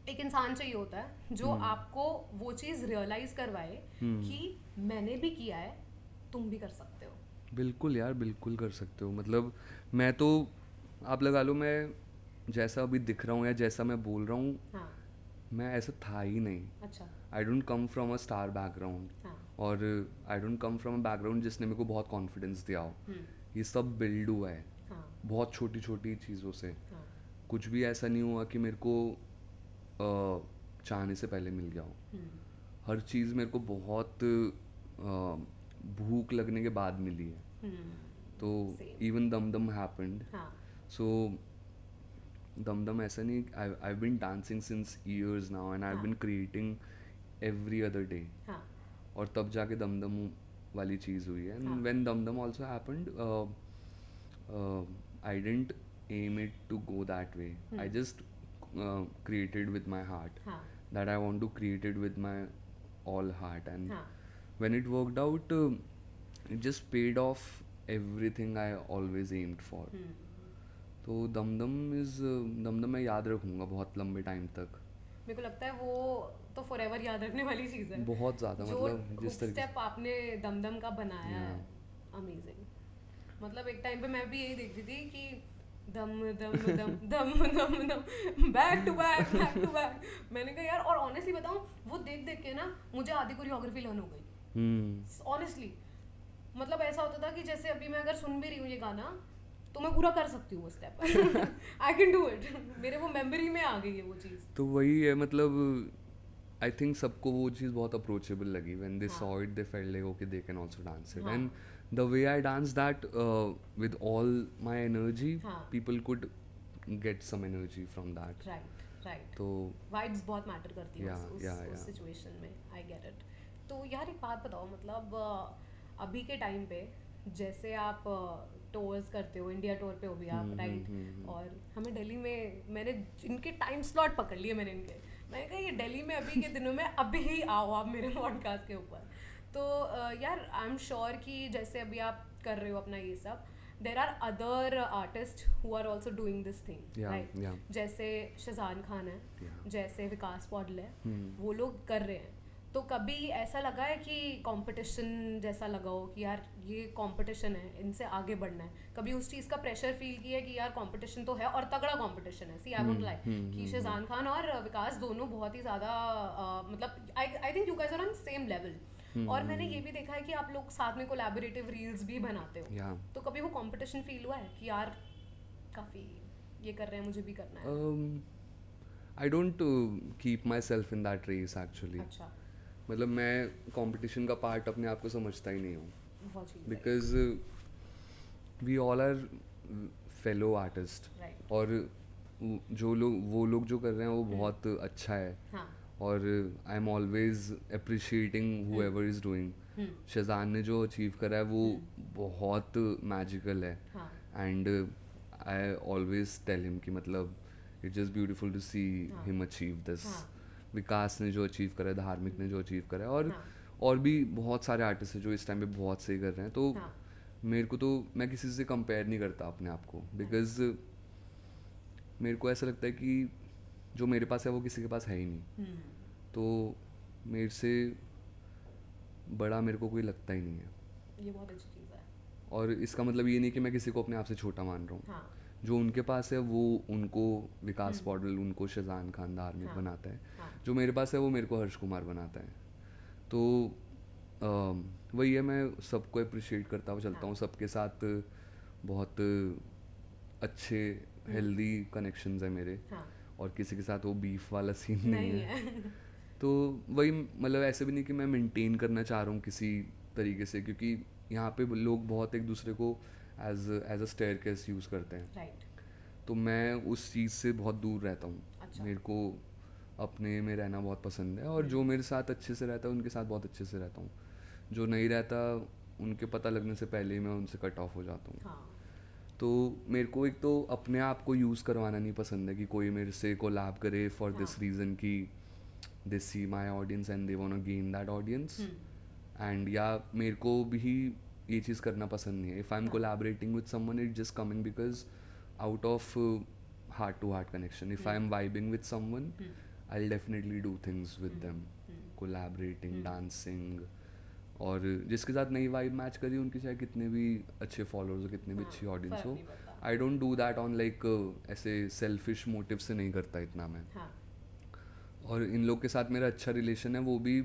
एक इंसान चाहिए होता है जो आपको वो चीज़ रियलाइज करवाए कि मैंने भी किया है, तुम भी कर सकते हो। बिल्कुल यार, बिल्कुल कर सकते हो। मतलब मैं तो, आप लगा लो, मैं जैसा अभी दिख रहा हूँ या जैसा मैं बोल रहा हूँ, हाँ। मैं ऐसा था ही नहीं। अच्छा। I don't come from a star background, और I don't come from a background जिसने मेरे को बहुत कॉन्फिडेंस दिया हो। ये सब बिल्ड हुआ है बहुत छोटी छोटी चीज़ों से। कुछ भी ऐसा नहीं हुआ कि मेरे को चाहने से पहले मिल गया हो। हर चीज़ मेरे को बहुत भूख लगने के बाद मिली है। तो even Dum Dum happened, so Dum Dum ऐसा नहीं, I been dancing since years now and I been creating every other day, और तब जाके दमदम वाली चीज़ हुई है। And when Dum Dum also happened, I didn't aim it to go that way. I just created with my heart, that I want to create it with my all heart, and when it worked out, it just paid off everything I always aimed for. तो दमदम मैं याद रखूँगा बहुत लंबे time तक। मेरे को लगता है वो तो फॉरएवर याद रखने वाली चीज़ है। बहुत ज़्यादा, मतलब जिस तरीके स्टेप आपने दमदम का बनाया है, अमेजिंग। मतलब एक टाइम पे मैं भी यही देख रही थी कि दम दम दम दम दम दम बैक टू बैक। मैंने कहा यार, और ऑनेस्टली बताऊं, वो देख देख के ना मुझे आधी कोरियोग्राफी लर्न हो गई ऑनेस्टली। मतलब ऐसा होता था कि जैसे अभी मैं अगर सुन भी रही हूँ ये गाना, तो मैं पूरा कर सकती हूँ वो step. I can do it, मेरे वो मेमोरी में आ गई है वो चीज़। तो वही है, मतलब आई थिंक सबको वो चीज़ बहुत अप्रोचेबल लगी। When they saw it, they felt like okay, they can also dance it, and the way I danced that with all my energy, people could get some energy from that. Right. तो vibes बहुत matter करती है उस situation में। I get it. तो यार एक बात बताओ, मतलब अभी के टाइम पे जैसे आप टूर्स करते हो, इंडिया टूर पे हो भी आप, राइट? और हमें दिल्ली में, मैंने इनके टाइम स्लॉट पकड़ लिए मैंने कहा ये दिल्ली में अभी के दिनों में अभी ही आओ आप मेरे पॉडकास्ट के ऊपर। तो यार आई एम श्योर कि जैसे अभी आप कर रहे हो अपना ये सब, there are other artist who are also doing this thing, right? जैसे शहजान खान है, जैसे विकास पॉडल है, वो लोग कर रहे हैं। तो कभी ऐसा लगा है कि कंपटीशन जैसा लगा हो कि यार ये कंपटीशन है, इनसे आगे बढ़ना है? कभी उस चीज़ का प्रेशर फील किया कि यार कंपटीशन तो है और तगड़ा कंपटीशन है? सी आई वोंट लाइक कि शहजान खान और विकास दोनों बहुत ही ज़्यादा मतलब I think you guys are on same level. और मैंने ये भी देखा है कि आप लोग साथ में कोलैबोरेटिव रील्स भी बनाते हो, तो कभी वो कंपटीशन फील हुआ है कि यार काफ़ी ये कर रहे हैं, मुझे भी करना है? I don't keep my self in that race actually. अच्छा। मतलब मैं कंपटीशन का पार्ट अपने आप को समझता ही नहीं हूँ, because we all are fellow artist, और वो लोग जो कर रहे हैं वो बहुत अच्छा है। और I am always appreciating whoever is doing. Shahjan ने जो अचीव करा है वो बहुत मैजिकल है, and I always tell him कि मतलब it's just beautiful to see him achieve this. Vikas ने जो अचीव करा है, धार्मिक ने जो अचीव करा है, और भी बहुत सारे आर्टिस्ट हैं जो इस टाइम पे बहुत सही कर रहे हैं। तो मेरे को तो, मैं किसी से कंपेयर नहीं करता अपने आप को, बिकॉज मेरे को ऐसा लगता है कि जो मेरे पास है वो किसी के पास है ही नहीं। तो मेरे से बड़ा मेरे को कोई लगता ही नहीं है। ये बहुत अच्छी चीज़ है। और इसका मतलब ये नहीं कि मैं किसी को अपने आप से छोटा मान रहा हूँ। जो उनके पास है वो उनको विकास पॉडल, उनको शहजान खान धार्मिक बनाता है। जो मेरे पास है वो मेरे को हर्ष कुमार बनाता है। तो वही है, मैं सबको अप्रिशिएट करता हुआ चलता हूँ, सबके साथ बहुत अच्छे हेल्दी कनेक्शंस है मेरे। और किसी के साथ वो बीफ वाला सीन नहीं है। तो वही मतलब ऐसे भी नहीं कि मैं मेंटेन करना चाह रहा हूँ किसी तरीके से, क्योंकि यहाँ पे लोग बहुत एक दूसरे को एज अ स्टेयरकेस यूज़ करते हैं। राइट। तो मैं उस चीज़ से बहुत दूर रहता हूँ। अच्छा। मेरे को अपने में रहना बहुत पसंद है, और जो मेरे साथ अच्छे से रहता है उनके साथ बहुत अच्छे से रहता हूँ। जो नहीं रहता उनके पता लगने से पहले ही मैं उनसे कट ऑफ हो जाता हूँ। हाँ। तो मेरे को एक तो अपने आप को यूज़ करवाना नहीं पसंद है कि कोई मेरे से कोलैब करे फॉर दिस रीज़न कि they see my audience and they want to gain that audience. And या मेरे को भी ये चीज़ करना पसंद नहीं है। If I am collaborating with someone it just coming because out of heart to heart connection. If I am vibing with someone I will definitely do things with them, collaborating, dancing. और जिसके साथ नई vibe match करी उनके चाहे कितने भी अच्छे फॉलोअर्स हो, कितने भी अच्छी ऑडियंस हो, I don't do that on like ऐसे सेल्फिश मोटिव से नहीं करता इतना मैं। और इन लोग के साथ मेरा अच्छा रिलेशन है, वो भी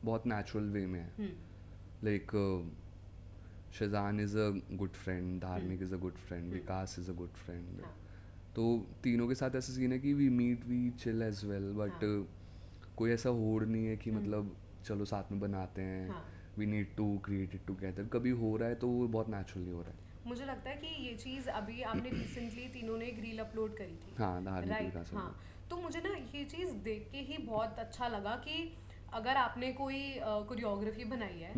बहुत नेचुरल वे में है। Like Shajan is a good friend, Dharmik is a good friend, Vikas is a good friend. तो तीनों के साथ ऐसा सीन है कि we meet we chill as well, but कोई ऐसा होड़ नहीं है कि मतलब चलो साथ में बनाते हैं, we need to create it together. कभी हो रहा है तो वो बहुत नेचुरली हो रहा है। मुझे लगता है कि ये चीज़ अभी आपने रिसेंटली तीनों ने एक रील अपलोड करी थी। हाँ, धार्मिक राइट। विकास। हाँ, तो मुझे ना ये चीज़ देख के ही बहुत अच्छा लगा कि अगर आपने कोई कोरियोग्राफी बनाई है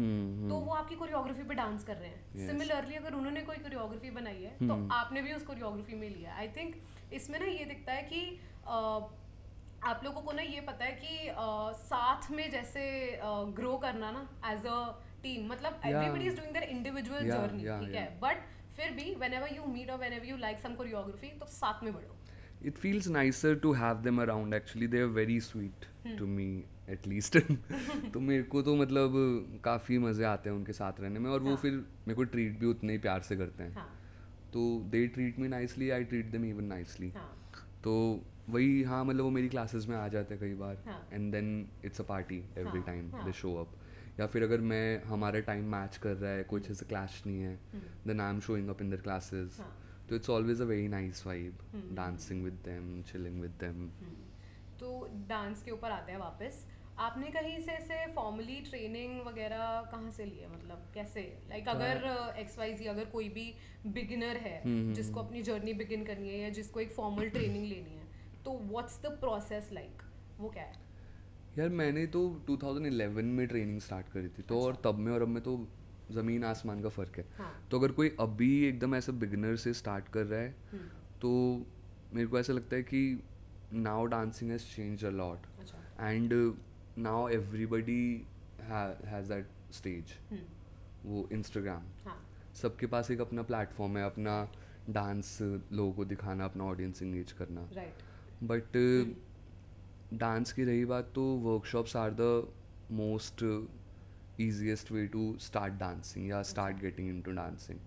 तो वो आपकी कोरियोग्राफी पे डांस कर रहे हैं। सिमिलरली अगर उन्होंने कोई कोरियोग्राफी बनाई है तो आपने भी उस कोरियोग्राफी में लिया। आई थिंक इसमें ना ये दिखता है कि आप लोगों को ना ये पता है कि साथ में जैसे ग्रो करना ना एज अ टीम, मतलब everybody is doing their individual journey, ठीक है, बट फिर भी व्हेनेवर यू मीट और whenever you like some choreography तो साथ में बढ़ो। It feels nicer to have them around actually. They are very sweet to me at least. तो मेरे को तो मतलब काफ़ी मज़े आते हैं उनके साथ रहने में, और वो फिर मेरे को ट्रीट भी उतने ही प्यार से करते हैं। तो they treat me nicely, I treat them even nicely. तो वही, हाँ मतलब वो मेरी क्लासेस में आ जाते हैं कई बार, and then it's a party every time they show up. या फिर अगर हमारा टाइम मैच कर रहा है, कुछ ऐसे क्लैश नहीं है, then I am showing up in their classes. तो it's always a very nice vibe, dancing with them, chilling with them. तो डांस के ऊपर आते हैं वापस। आपने कहीं से ऐसे फॉर्मली ट्रेनिंग वगैरह कहाँ से ली है, मतलब कैसे? लाइक अगर XYZ अगर कोई भी बिगिनर है जिसको अपनी जर्नी बिगिन करनी है या जिसको एक फॉर्मल ट्रेनिंग लेनी है, तो व्हाट्स द प्रोसेस लाइक, वो क्या है? यार मैंने तो 2011 में ट्रेनिंग स्टार्ट करी थी, तो और तब में और अब में तो ज़मीन आसमान का फ़र्क है। तो अगर कोई अभी एकदम ऐसा बिगिनर से स्टार्ट कर रहा है तो मेरे को ऐसा लगता है कि now dancing has changed a lot, and now everybody has that stage. वो इंस्टाग्राम, सबके पास एक अपना प्लेटफॉर्म है, अपना डांस लोगों को दिखाना, अपना ऑडियंस इंगेज करना। बट डांस की रही बात तो workshops are the most easiest way to start dancing या start getting into dancing.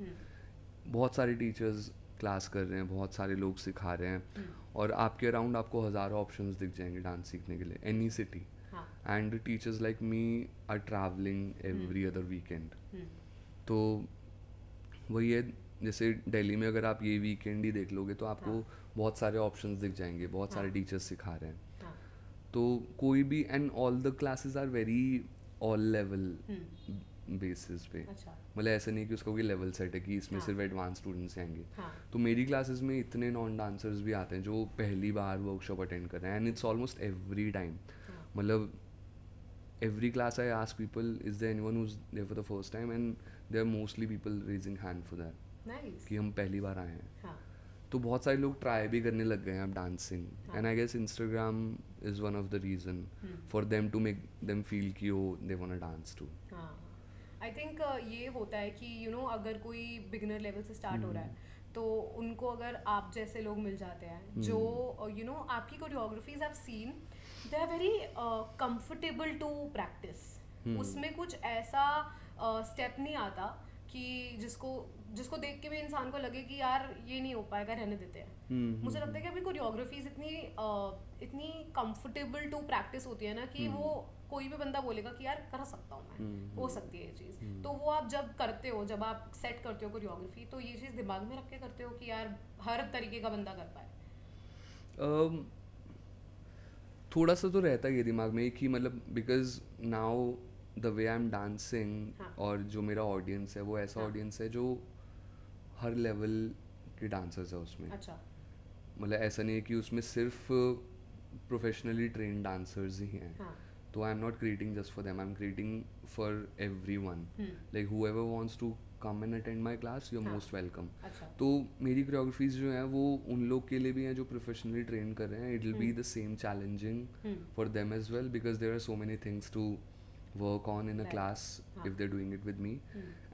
बहुत सारे टीचर्स क्लास कर रहे हैं, बहुत सारे लोग सिखा रहे हैं, और आपके अराउंड आपको हज़ारों ऑप्शंस दिख जाएंगे डांस सीखने के लिए, any city. And teachers like me are travelling every other weekend. तो वही है, जैसे दिल्ली में अगर आप ये वीकेंड ही देख लोगे तो आपको बहुत सारे ऑप्शंस दिख जाएंगे, बहुत सारे टीचर्स सिखा रहे हैं। तो कोई भी, and all the classes are very all level basis पे। मतलब ऐसा नहीं कि उसका कोई लेवल सेट है कि इसमें सिर्फ एडवांस स्टूडेंट्स आएंगे। तो मेरी क्लासेस में इतने नॉन डांसर्स भी आते हैं जो पहली बार वर्कशॉप अटेंड कर रहे हैं, and it's almost every time. मतलब every class I ask people is there anyone who is there for the first time, and there are mostly people raising hand for that कि हम पहली बार आए हैं। तो बहुत सारे लोग ट्राई भी करने लग गए हैं अब dancing, and I guess Instagram is one of the reason for them to make them feel कि oh they want to dance too. I think ये होता है कि यू नो अगर कोई बिगिनर लेवल से स्टार्ट हो रहा है तो उनको अगर आप जैसे लोग मिल जाते हैं जो यू नो आपकी choreographies I have seen they are very comfortable to practise. उसमें कुछ ऐसा स्टेप नहीं आता कि जिसको देख के भी इंसान को लगे कि यार ये नहीं हो पाएगा, रहने देते हैं। मुझे लगता है कि अभी कोरियोग्राफीज इतनी कंफर्टेबल टू प्रैक्टिस होती है ना कि वो कोई भी बंदा बोलेगा कि यार कर सकता हूँ मैं, हो सकती है ये चीज़। तो वो आप जब करते हो, जब आप सेट करते हो कोरियोग्राफी, तो ये चीज़ दिमाग में रख के करते हो कि यार हर तरीके का बंदा कर पाए। थोड़ा सा तो रहता ही है दिमाग में कि मतलब because now the way I am dancing और जो मेरा ऑडियंस है वो ऐसा ऑडियंस है जो हर लेवल के डांसर्स है उसमें. अच्छा. मतलब ऐसा नहीं है कि उसमें सिर्फ प्रोफेशनली ट्रेन डांसर्स ही हैं. तो I am not creating just for them, I am creating for everyone. Like whoever wants to come and attend my class, you are most welcome. तो मेरी कोरियोग्राफीज जो हैं वो उन लोग के लिए भी हैं जो प्रोफेशनली ट्रेन कर रहे हैं. It will be the same challenging for them as well because there are so many things to work on in a class if they are doing it with me.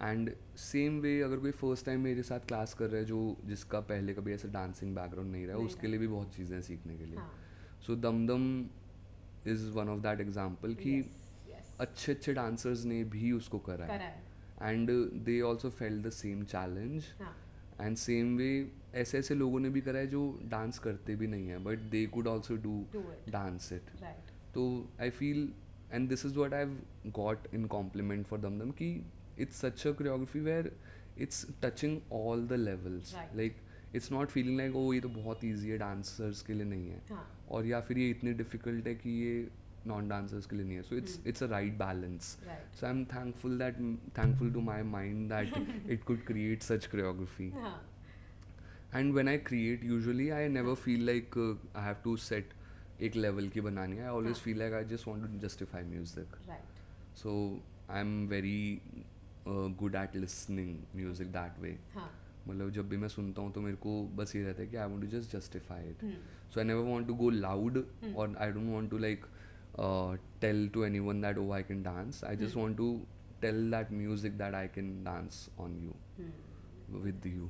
And same way अगर कोई first time मेरे साथ class कर रहा है जो जिसका पहले कभी ऐसा डांसिंग बैकग्राउंड नहीं रहा, उसके लिए भी बहुत चीज़ें हैं सीखने के लिए. So Dumdum is one of that example कि अच्छे अच्छे डांसर्स ने भी उसको करा है. And they also felt the same challenge. And same way ऐसे ऐसे लोगों ने भी करा है जो डांस करते भी नहीं है but they could also do dance it. तो I feel and this is what I have got in compliment for Dumdum कि it's such a choreography where it's touching all the levels. Like it's not feeling like oh ये तो बहुत easy है, dancers के लिए नहीं है. और या फिर ये इतनी डिफ़िकल्ट है कि ये नॉन डांसर्स के लिए नहीं है. So it's a right balance. So I am thankful to my mind that it could create such choreography. And when I create usually I never feel like I have to set एक level की बनानी है. I always feel like I just want to justify music. So I am very good at listening music that way. मतलब जब भी मैं सुनता हूँ तो मेरे को बस ये रहता है कि I want to just justify it. So I never want to go loud और I don't want to like tell to anyone that oh I can dance. I just want to tell that music that I can dance on you with you.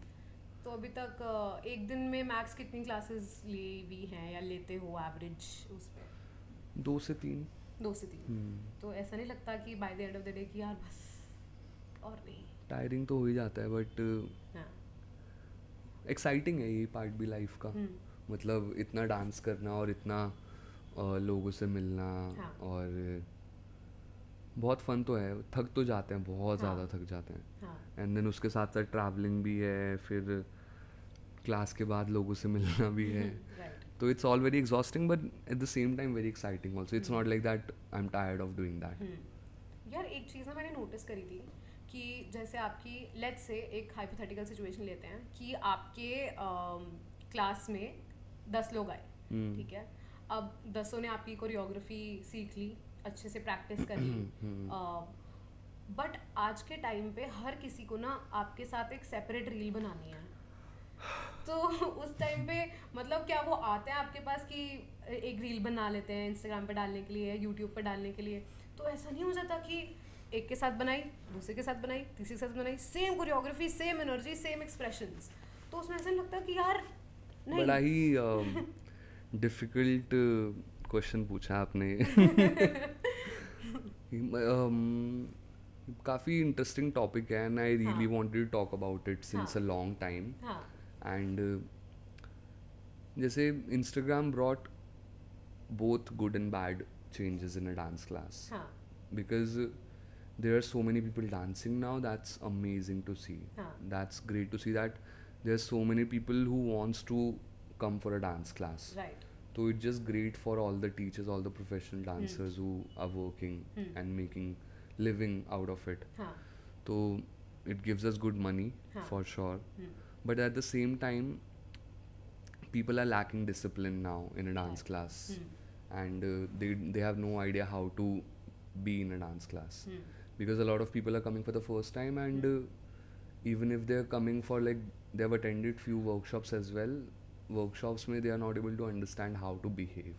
तो अभी तक एक दिन में max कितनी classes ली भी हैं या लेते हो एवरेज उस पे? 2 से 3. तो ऐसा नहीं लगता कि by the end of the day कि यार बस और नहीं? टायरिंग तो हो ही जाता है बट एक्साइटिंग है ये पार्ट भी लाइफ का. मतलब इतना डांस करना और इतना लोगों से मिलना और बहुत फन तो है. थक तो जाते हैं, बहुत ज़्यादा थक जाते हैं. एंड देन उसके साथ साथ ट्रैवलिंग भी है, फिर क्लास के बाद लोगों से मिलना भी है. तो it's all very exhausting but at the same time very exciting also. It's not like that I am tired of doing that. यार एक चीज़ ना मैंने नोटिस करी थी कि जैसे आपकी लेट्स से एक हाइपोथेटिकल सिचुएशन लेते हैं कि आपके क्लास में 10 लोग आए, ठीक है. अब 10 ने आपकी कोरियोग्राफी सीख ली, अच्छे से प्रैक्टिस कर ली, बट आज के टाइम पे हर किसी को ना आपके साथ एक सेपरेट रील बनानी है. तो उस टाइम पे मतलब क्या वो आते हैं आपके पास कि एक रील बना लेते हैं इंस्टाग्राम पे डालने के लिए, यूट्यूब पे डालने के लिए? तो ऐसा नहीं हो जाता कि एक के साथ बनाई, दूसरे के साथ बनाई, तीसरे के साथ बनाई, same choreography, same energy, same expressions, तो उसमें ऐसा लगता कि यार नहीं. बड़ा ही डिफ़िकल्ट क्वेश्चन पूछा आपने. काफ़ी इंटरेस्टिंग टॉपिक है and I really wanted to talk about it since a long time. And जैसे Instagram brought both good and bad changes in a dance class because there are so many people dancing now. That's amazing to see. That's great to see that there's so many people who wants to come for a dance class. So it's just great for all the teachers, all the professional dancers who are working and making living out of it. So it gives us good money for sure. But at the same time, people are lacking discipline now in a dance class, and they have no idea how to be in a dance class. Because a lot of people are coming for the first time and even if they're coming for like they have attended few workshops as well, workshops mein they are not able to understand how to behave.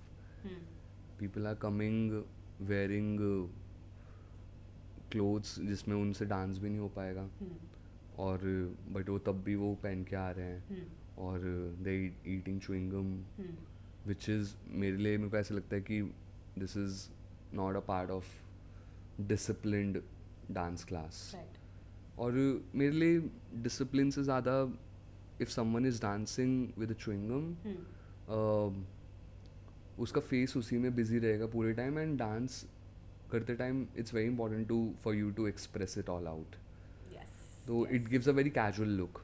People are coming wearing clothes जिसमें उनसे dance भी नहीं हो पाएगा और but वो तब भी वो पहन के आ रहे हैं और they eating chewing gum which is मेरे को ऐसा लगता है कि this is not a part of disciplined dance class. और मेरे लिए डिसिप्लिन से ज़्यादा if someone is dancing with a chewing gum उसका फेस उसी में बिजी रहेगा पूरे टाइम एंड डांस करते time it's very important to for you to express it all out. तो it gives a very casual look.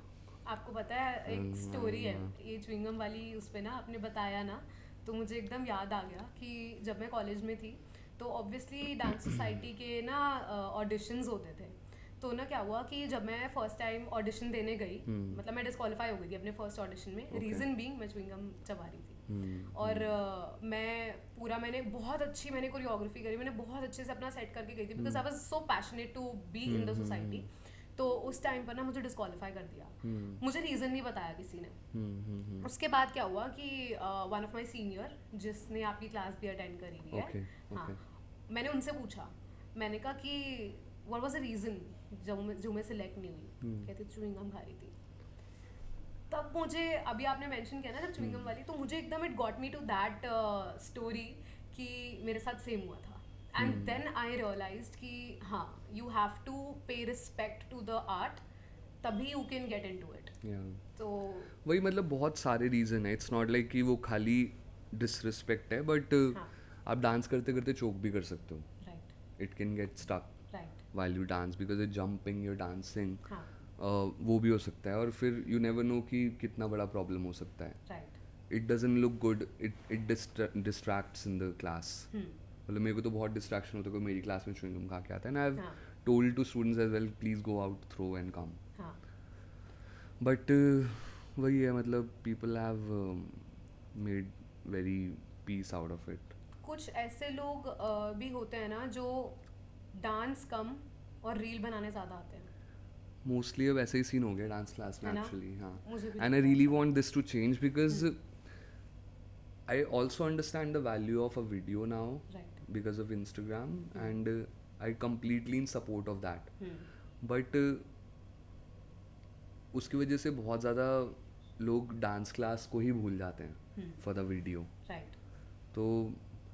आपको पता है एक स्टोरी है ये च्युइंग गम वाली, उस पर ना आपने बताया ना तो मुझे एकदम याद आ गया कि जब मैं कॉलेज में थी तो ऑब्वियसली डांस सोसाइटी के ना ऑडिशंस होते थे। तो ना क्या हुआ कि जब मैं फर्स्ट टाइम ऑडिशन देने गई, मतलब मैं डिस्क्वालीफाई हो गई थी अपने फर्स्ट ऑडिशन में। रीज़न बीइंग मैं च्युइंगम चबा रही थी और मैंने बहुत अच्छी कोरियोग्राफी करी, मैंने बहुत अच्छे से अपना सेट करके गई थी because I was so passionate to be in the society. तो उस टाइम पर ना मुझे डिस्क्वालीफाई कर दिया, मुझे रीज़न नहीं बताया किसी ने। उसके बाद क्या हुआ कि वन ऑफ माई सीनियर जिसने आपकी क्लास भी अटेंड करी हुई है, हाँ, मैंने उनसे पूछा, मैंने कहा कि व्हाट वाज द रीज़न जो मैं सिलेक्ट नहीं हुई। कहती च्युइंगम खा रही थी। तब मुझे, अभी आपने मेंशन किया ना जब च्युइंगम वाली, तो मुझे एकदम it got me to that story कि मेरे साथ सेम हुआ था। एंड देन आई रियलाइज्ड कि हाँ, यू हैव टू पे रिस्पेक्ट टू द आर्ट, तभी you can get into it. तो वही, मतलब बहुत सारे रीज़न है, इट्स नॉट लाइक कि वो खाली डिसरिस्पेक्ट है, बट आप डांस करते करते चोक भी कर सकते हो। Right, it can get stuck right, while you dance because you're jumping, you're dancing, वो भी हो सकता है, और फिर you never know कि कितना बड़ा प्रॉब्लम हो सकता है। Right, It doesn't look good, it distracts in the class। मतलब मेरे को तो बहुत डिस्ट्रैक्शन होता है कोई मेरी क्लास में च्युइंगम खा के आता है, and I've told to students as well, please go out, throw and come। But वही है, मतलब people have made very peace out of it। कुछ ऐसे लोग भी होते हैं ना जो डांस कम और रील बनाने ज़्यादा आते हैं। मोस्टली अब ऐसे ही सीन हो गया डांस क्लास में एक्चुअली, हाँ। मुझे भी and I really want this to change because I also understand the value of a video now because of Instagram, and I completely in support of that. But उसकी वजह से बहुत ज़्यादा लोग डांस क्लास को ही भूल जाते हैं फॉर द वीडियो। तो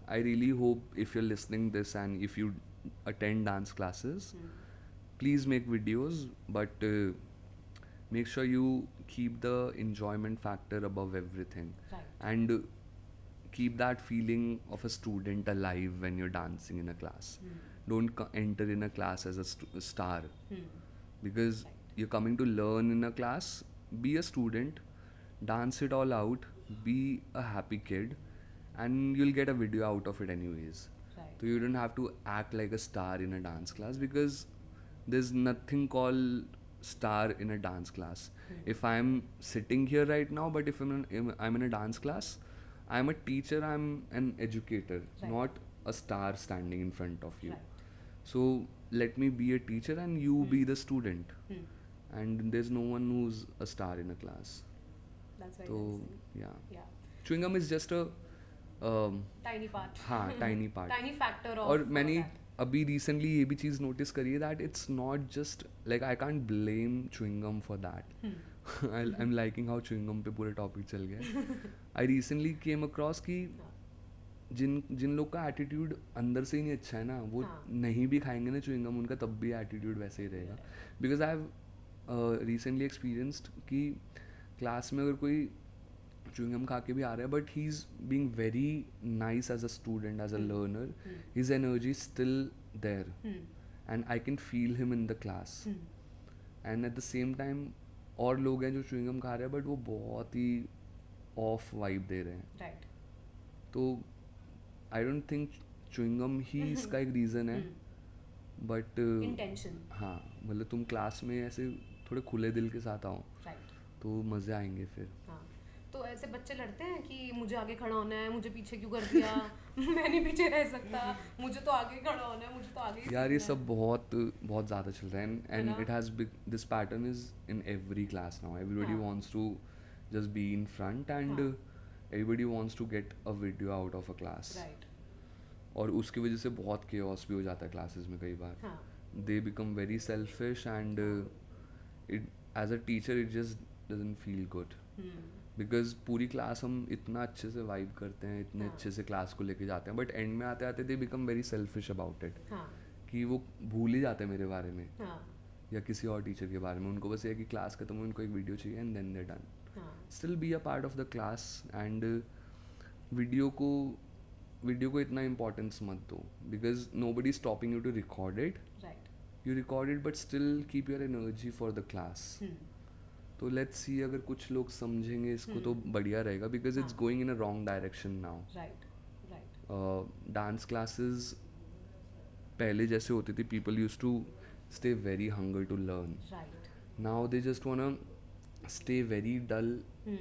I really hope if you are listening this and if you attend dance classes, please make videos, but make sure you keep the enjoyment factor above everything, and keep that feeling of a student alive when you're dancing in a class. Don't enter in a class as a star, because you're coming to learn in a class. Be a student, dance it all out, be a happy kid, and you'll get a video out of it anyways. So you don't have to act like a star in a dance class, because there's nothing called star in a dance class. If I'm sitting here right now, but if I'm in a dance class, I'm a teacher, I'm an educator, not a star standing in front of you. So let me be a teacher and you be the student. And there's no one who's a star in a class. That's very interesting. Yeah. Chewing gum is just a tiny part, हाँ, tiny part, tiny factor. और मैंने अभी recently ये भी चीज़ notice करी है that it's not just like I can't blame chewing gum for that. I am liking how chewing gum पे पूरे टॉपिक चल गया। आई रिसेंटली केम अक्रॉस कि जिन लोग का एटीट्यूड अंदर से ही नहीं अच्छा है ना, वो नहीं भी खाएंगे ना च्युइंगम, उनका तब भी एटीट्यूड वैसे ही रहेगा। Because I have recently experienced कि क्लास में अगर कोई च्युइंगम खा के भी आ रहा है, but he is being very nice as a student, as a learner, his energy still there, and I can feel him in the class. And at the same time और लोग हैं जो च्युइंगम खा रहे हैं बट वो बहुत ही of vibe दे रहे हैं। तो आई डोंट थिंक च्युइंगम ही इसका एक रीज़न है, बट इंटेंशन। हाँ, मतलब तुम क्लास में ऐसे थोड़े खुले दिल के साथ आओ, तो मज़े आएंगे फिर। तो ऐसे बच्चे लड़ते हैं कि मुझे आगे खड़ा होना है, मुझे पीछे क्यों कर दिया, मैं नहीं पीछे रह सकता, मुझे तो आगे खड़ा होना है, मुझे तो आगे। यार ये सब बहुत ज़्यादा चल रहा है, and it has this pattern is in every class now. Everybody wants to just be in front, and everybody wants to get a video out of a class, और उसकी वजह से बहुत केओस भी हो जाता है क्लासेस में कई बार। They become very selfish, and it as a teacher it just doesn't feel good, because पूरी क्लास हम इतना अच्छे से वाइब करते हैं, इतने अच्छे से क्लास को लेके जाते हैं, बट एंड में आते आते दे become very selfish about it, कि वो भूल ही जाते हैं मेरे बारे में या किसी और टीचर के बारे में। उनको बस ये कि क्लास खत्म हो, उनको एक वीडियो चाहिए, and then they done. Still be a part of the class, and video को इतना इम्पोर्टेंस मत दो, because nobody is stopping you to record it. You record it, but still keep your energy for the class. तो let's see अगर कुछ लोग समझेंगे इसको तो बढ़िया रहेगा, because it's going in a wrong direction now. Dance classes पहले जैसे होती थी, people use to stay very hunger to learn. Now they just wanna stay very dull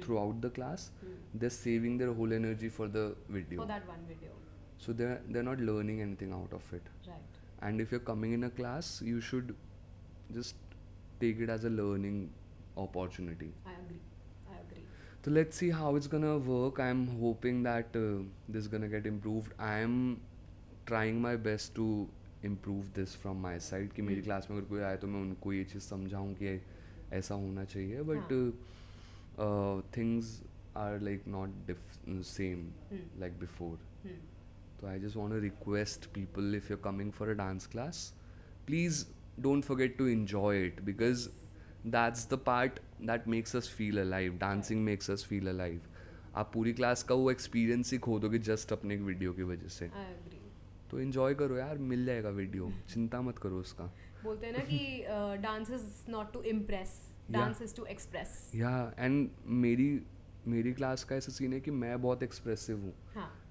throughout the class. They're saving their whole energy for the video. For that one video. So they're not learning anything out of it. Right. And if you're coming in a class, you should just take it as a learning opportunity. I agree. So let's see how it's gonna work. I'm hoping that this is gonna get improved. I'm trying my best to improve this from my side. कि मेरी class में अगर कोई आए तो मैं उनको ये चीज़ समझाऊँ कि ऐसा होना चाहिए, but things are like not same like before. तो I just want to request people, if you are coming for a dance class, please don't forget to enjoy it, because that's the part that makes us feel alive. Dancing makes us feel alive. आप पूरी class का वो experience ही खो दोगे just अपने एक video की वजह से. तो एंजॉय करो यार, मिल जाएगा वीडियो, चिंता मत करो उसका. बोलते हैं ना कि dance is not to impress, dance is to express. Yeah and मेरी क्लास का ऐसा सीन है कि मैं बहुत एक्सप्रेसिव हूँ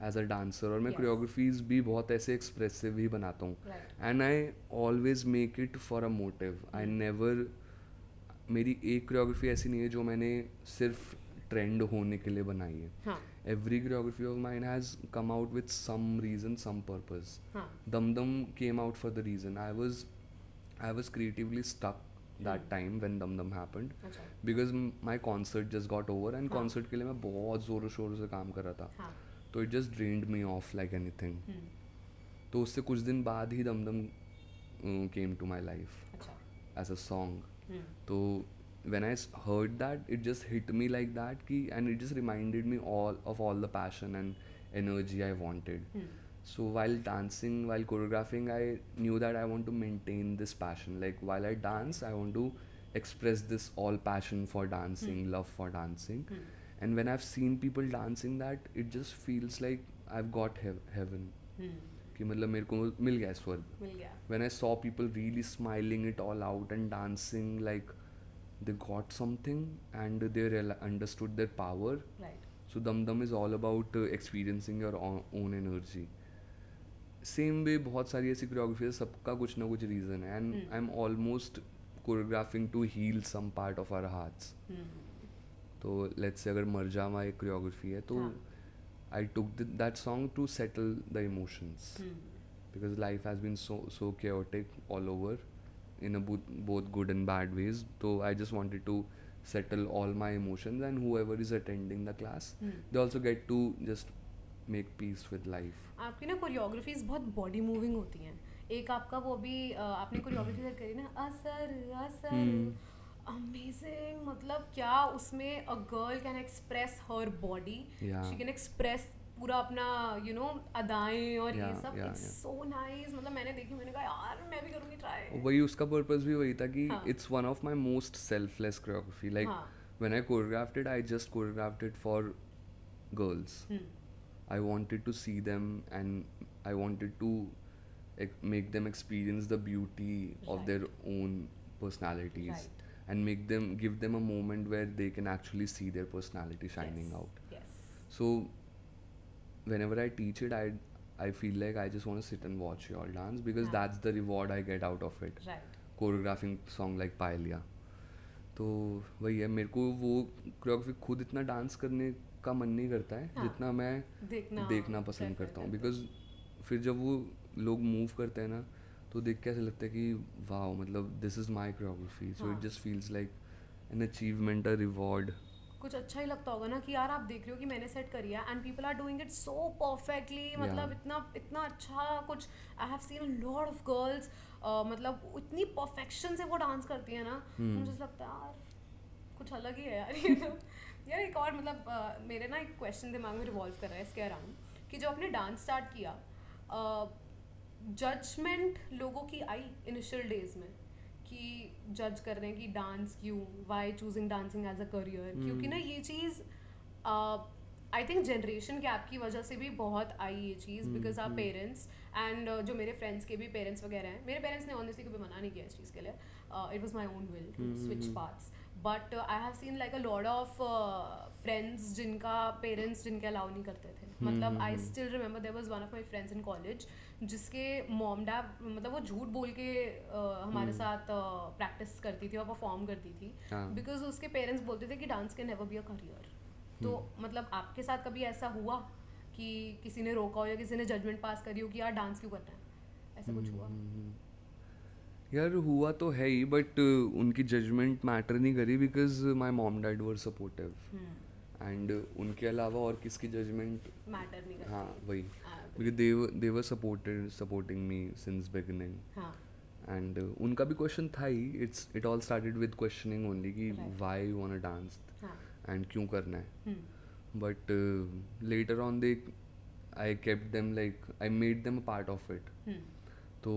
एज अ डांसर, और मैं कोरियोग्राफीज भी बहुत ऐसे एक्सप्रेसिव ही बनाता हूँ. And I always make it for a motive. I never, मेरी एक कोरियोग्राफी ऐसी नहीं है जो मैंने सिर्फ ट्रेंड होने के लिए बनाई है. Every choreography of mine has come out with some reason, some purpose. Dum Dum came out for the reason. I was creatively stuck that time when Dum Dum happened, because my concert just got over, and concert के लिए मैं बहुत ज़ोरों शोरों से काम कर रहा था. तो it just drained me off like anything. तो उससे कुछ दिन बाद ही Dum Dum came to my life as a song. तो when I heard that, it just hit me like that ki, and it just reminded me all the passion and energy I wanted. So while dancing, while choreographing, I knew that I want to maintain this passion. Like while I dance, I want to express this all passion for dancing, love for dancing. And when I've seen people dancing that, it just feels like I've got heaven. कि मतलब मेरे को मिल गया स्वर्ग. When I saw people really smiling it all out and dancing like they got something and they understood their power. So Dum Dum is all about experiencing your own energy. Same way बहुत सारी ऐसी choreography है, सबका कुछ ना कुछ reason है, and I'm almost choreographing to heal some part of our hearts. तो let's say अगर मरजामा एक कोरियोग्राफी है तो I took that song to settle the emotions, because life has been so chaotic all over in a both good and bad ways. So I just wanted to settle all my emotions, and whoever is attending the class, they also get to just make peace with life. आपकी ना choreographies बहुत body moving होती हैं. एक आपका वो भी आपने कोरियोग्राफी सेट करी ना, असर अमेजिंग. मतलब क्या उसमें a girl can express her body, she can express पूरा अपना अदाएं और ये सब. It's so nice. मतलब मैंने देखी, मैंने कहा यार मैं भी करूँगी ट्राई. वही उसका पर्पस भी वही था कि it's one of my most selfless choreography. Like when I choreographed it, I just choreographed it for girls. I wanted to see them, and I wanted to make them experience the beauty of their own personalities, and give them a moment where they can actually see their personality shining out. So whenever I teach it, I feel like I just want to sit and watch you all dance, because that's the reward I get out of it. Choreographing song like Paella. तो वही है, मेरे को वो choreography खुद इतना dance करने का मन नहीं करता है जितना मैं देखना पसंद करता हूँ. बिकॉज फिर जब वो लोग मूव करते हैं ना, तो देख के ऐसा लगता है कि वाह, मतलब this is my choreography. So it just feels like an achievement, a reward. कुछ अच्छा ही लगता होगा ना कि यार आप देख रहे हो कि मैंने सेट करी है, and people are doing it so perfectly. मतलब इतना अच्छा कुछ. I have seen a lot of girls, मतलब इतनी परफेक्शन से वो डांस करती है ना, मुझे लगता है यार कुछ अलग ही है यार ये तो. यार एक और मतलब मेरे ना एक क्वेश्चन दिमाग में रिवॉल्व कर रहा है इसके अराउंड, कि जो आपने डांस स्टार्ट किया, जजमेंट लोगों की आई इनिशियल डेज में कि जज कर रहे हैं कि डांस क्यों, why choosing dancing as a career. क्योंकि ना ये चीज़ आई थिंक जनरेशन गैप की वजह से भी बहुत आई ये चीज़, बिकॉज आवर पेरेंट्स एंड जो मेरे फ्रेंड्स के भी पेरेंट्स वगैरह हैं, मेरे पेरेंट्स ने ऑनेस्टली कभी मना नहीं किया इस चीज़ के लिए. It was my own will to switch paths. But I have seen like a lot of friends जिनका पेरेंट्स जिनके अलाउ नहीं करते थे. मतलब I still remember there was one of my friends in college जिसके मॉम डैड मतलब वो झूठ बोल के हमारे साथ प्रैक्टिस करती थी और परफॉर्म करती थी बिकॉज उसके पेरेंट्स बोलते थे कि dance can never be a career. तो मतलब आपके साथ कभी ऐसा हुआ कि किसी ने रोका हो या किसी ने जजमेंट पास करी हो कि यार डांस क्यों करना है, ऐसा कुछ हुआ? यार हुआ तो है ही, बट उनकी जजमेंट मैटर नहीं करी because my mom dad were supportive and उनके अलावा और किसकी जजमेंट मैटर नहीं करती. हाँ वही, because they were supporting me since beginning. And उनका भी क्वेश्चन था ही, it all started with questioning only कि why you want to dance and क्यों करना है. But later on they I kept them like I made them a part of it. तो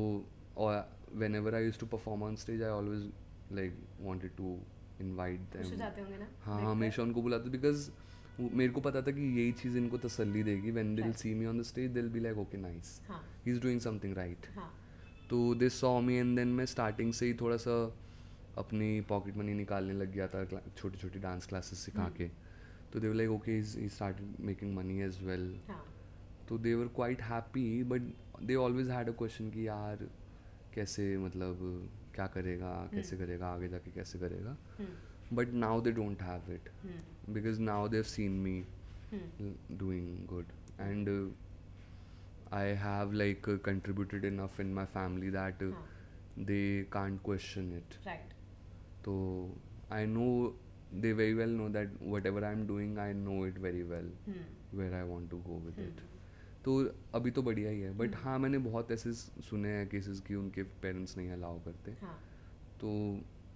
whenever I used to perform on stage, I always like wanted to invite them. जाते होंगे ना? हाँ हमेशा उनको बुलाते because मेरे को पता था कि यही चीज़ इनको तसल्ली देगी. when they'll see me on the stage they'll be like okay nice, he's doing something right. तो they saw me and then मैं starting से ही थोड़ा सा अपनी पॉकेट मनी निकालने लग गया था छोटी छोटी डांस क्लासेस सिखा के. तो they were like okay he started making money as well. तो they were quite happy but they always had a question कि यार कैसे मतलब क्या करेगा, कैसे करेगा आगे जाके, कैसे करेगा. But now they don't have it because now they have seen me doing good and I have like contributed enough in my family that they can't question it. तो I know they very well know that whatever I am doing I know it very well where I want to go with it. तो अभी तो बढ़िया ही है. But हाँ मैंने बहुत ऐसे सुने हैं केसेस कि उनके पेरेंट्स नहीं अलाउ करते. तो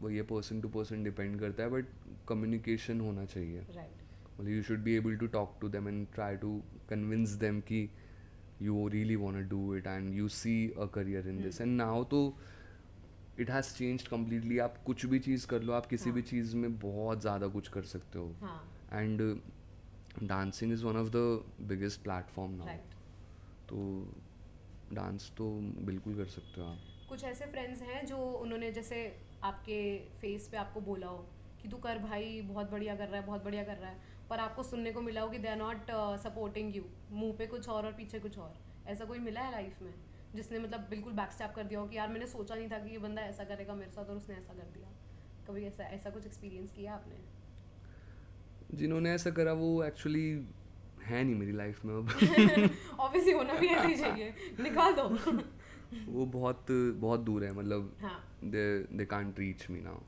वो ये पर्सन टू पर्सन डिपेंड करता है बट कम्युनिकेशन होना चाहिए. मतलब you should be able to talk to them and try to convince them कि you really want to do it and you see a career in this. And now तो it has changed completely. आप कुछ भी चीज़ कर लो, आप किसी भी चीज़ में बहुत ज़्यादा कुछ कर सकते हो. And dancing is one of the biggest platform now. तो डांस तो बिल्कुल कर सकते हो आप. कुछ ऐसे फ्रेंड्स हैं जो उन्होंने जैसे आपके फेस पे आपको बोला हो कि तू कर भाई, बहुत बढ़िया कर रहा है, बहुत बढ़िया कर रहा है, पर आपको सुनने को मिला हो कि they are not supporting you, मुंह पे कुछ और पीछे कुछ और. ऐसा कोई मिला है लाइफ में जिसने मतलब बिल्कुल बैकस्टैप कर दिया हो कि यार मैंने सोचा नहीं था कि ये बंदा ऐसा करेगा मेरे साथ और उसने ऐसा कर दिया? कभी ऐसा कुछ एक्सपीरियंस किया आपने? जिन्होंने ऐसा करा वो एक्चुअली है नहीं मेरी लाइफ में अब. ऑब्वियसली होना भी ऐसे ही चाहिए, निकाल दो. वो बहुत बहुत दूर है, मतलब they can't reach me now.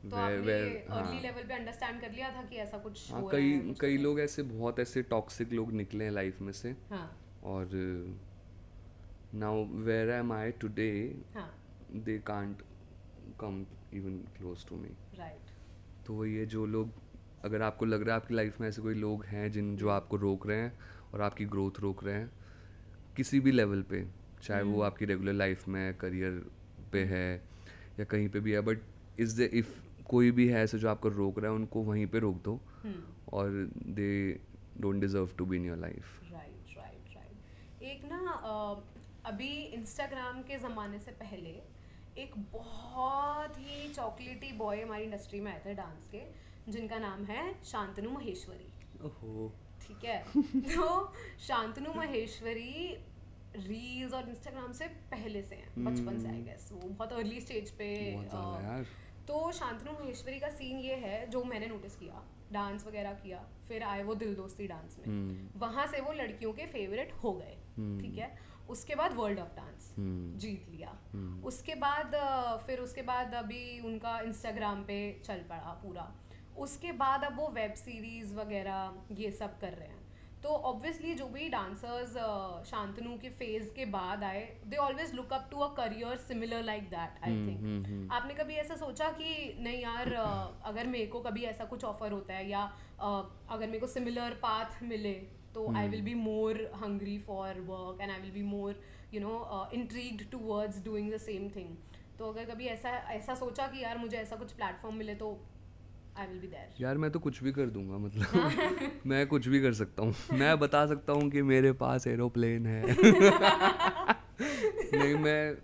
तो आपने अर्ली लेवल पे अंडरस्टैंड कर लिया था कि ऐसा कुछ हो रहा है? कई लोग ऐसे बहुत ऐसे टॉक्सिक लोग निकले हैं लाइफ में से. और now where am I today they can't come even close to me. तो वही है, जो लोग, अगर आपको लग रहा है आपकी लाइफ में ऐसे कोई लोग हैं जो आपको रोक रहे हैं और आपकी ग्रोथ रोक रहे हैं किसी भी लेवल पे, चाहे वो आपकी रेगुलर लाइफ में, करियर पे है या कहीं पे भी है, बट इफ़ कोई भी है ऐसे जो आपको रोक रहा है, उनको वहीं पे रोक दो और they don't deserve to be in your life. Right. एक ना अभी इंस्टाग्राम के ज़माने से पहले एक बहुत ही चॉकलेटी बॉय हमारी इंडस्ट्री में आए थे डांस के, जिनका नाम है शांतनु महेश्वरी. ठीक है. तो शांतनु महेश्वरी रील्स और इंस्टाग्राम से पहले से हैं, बचपन से आई गेस. वो बहुत अर्ली स्टेज पे. तो शांतनु महेश्वरी का सीन ये है जो मैंने नोटिस किया, डांस वगैरह किया, फिर आए वो दिल दोस्ती डांस में, वहाँ से वो लड़कियों के फेवरेट हो गए. ठीक है. उसके बाद वर्ल्ड ऑफ डांस जीत लिया. उसके बाद अभी उनका इंस्टाग्राम पे चल पड़ा पूरा. उसके बाद अब वो वेब सीरीज वगैरह ये सब कर रहे हैं. तो ऑब्वियसली जो भी डांसर्स शांतनु के फेज के बाद आए, they always look up to a career similar like that. I think आपने कभी ऐसा सोचा कि नहीं यार अगर मेरे को कभी ऐसा कुछ ऑफर होता है या अगर मेरे को सिमिलर पाथ मिले तो I will be more hungry for work and I will be more intrigued towards doing the same thing. तो अगर कभी ऐसा सोचा कि यार मुझे ऐसा कुछ प्लेटफॉर्म मिले तो I will be there. यार मैं तो कुछ भी कर दूंगा, मतलब मैं कुछ भी कर सकता हूँ. मैं बता सकता हूँ कि मेरे पास एरोप्लेन है. नहीं, मैं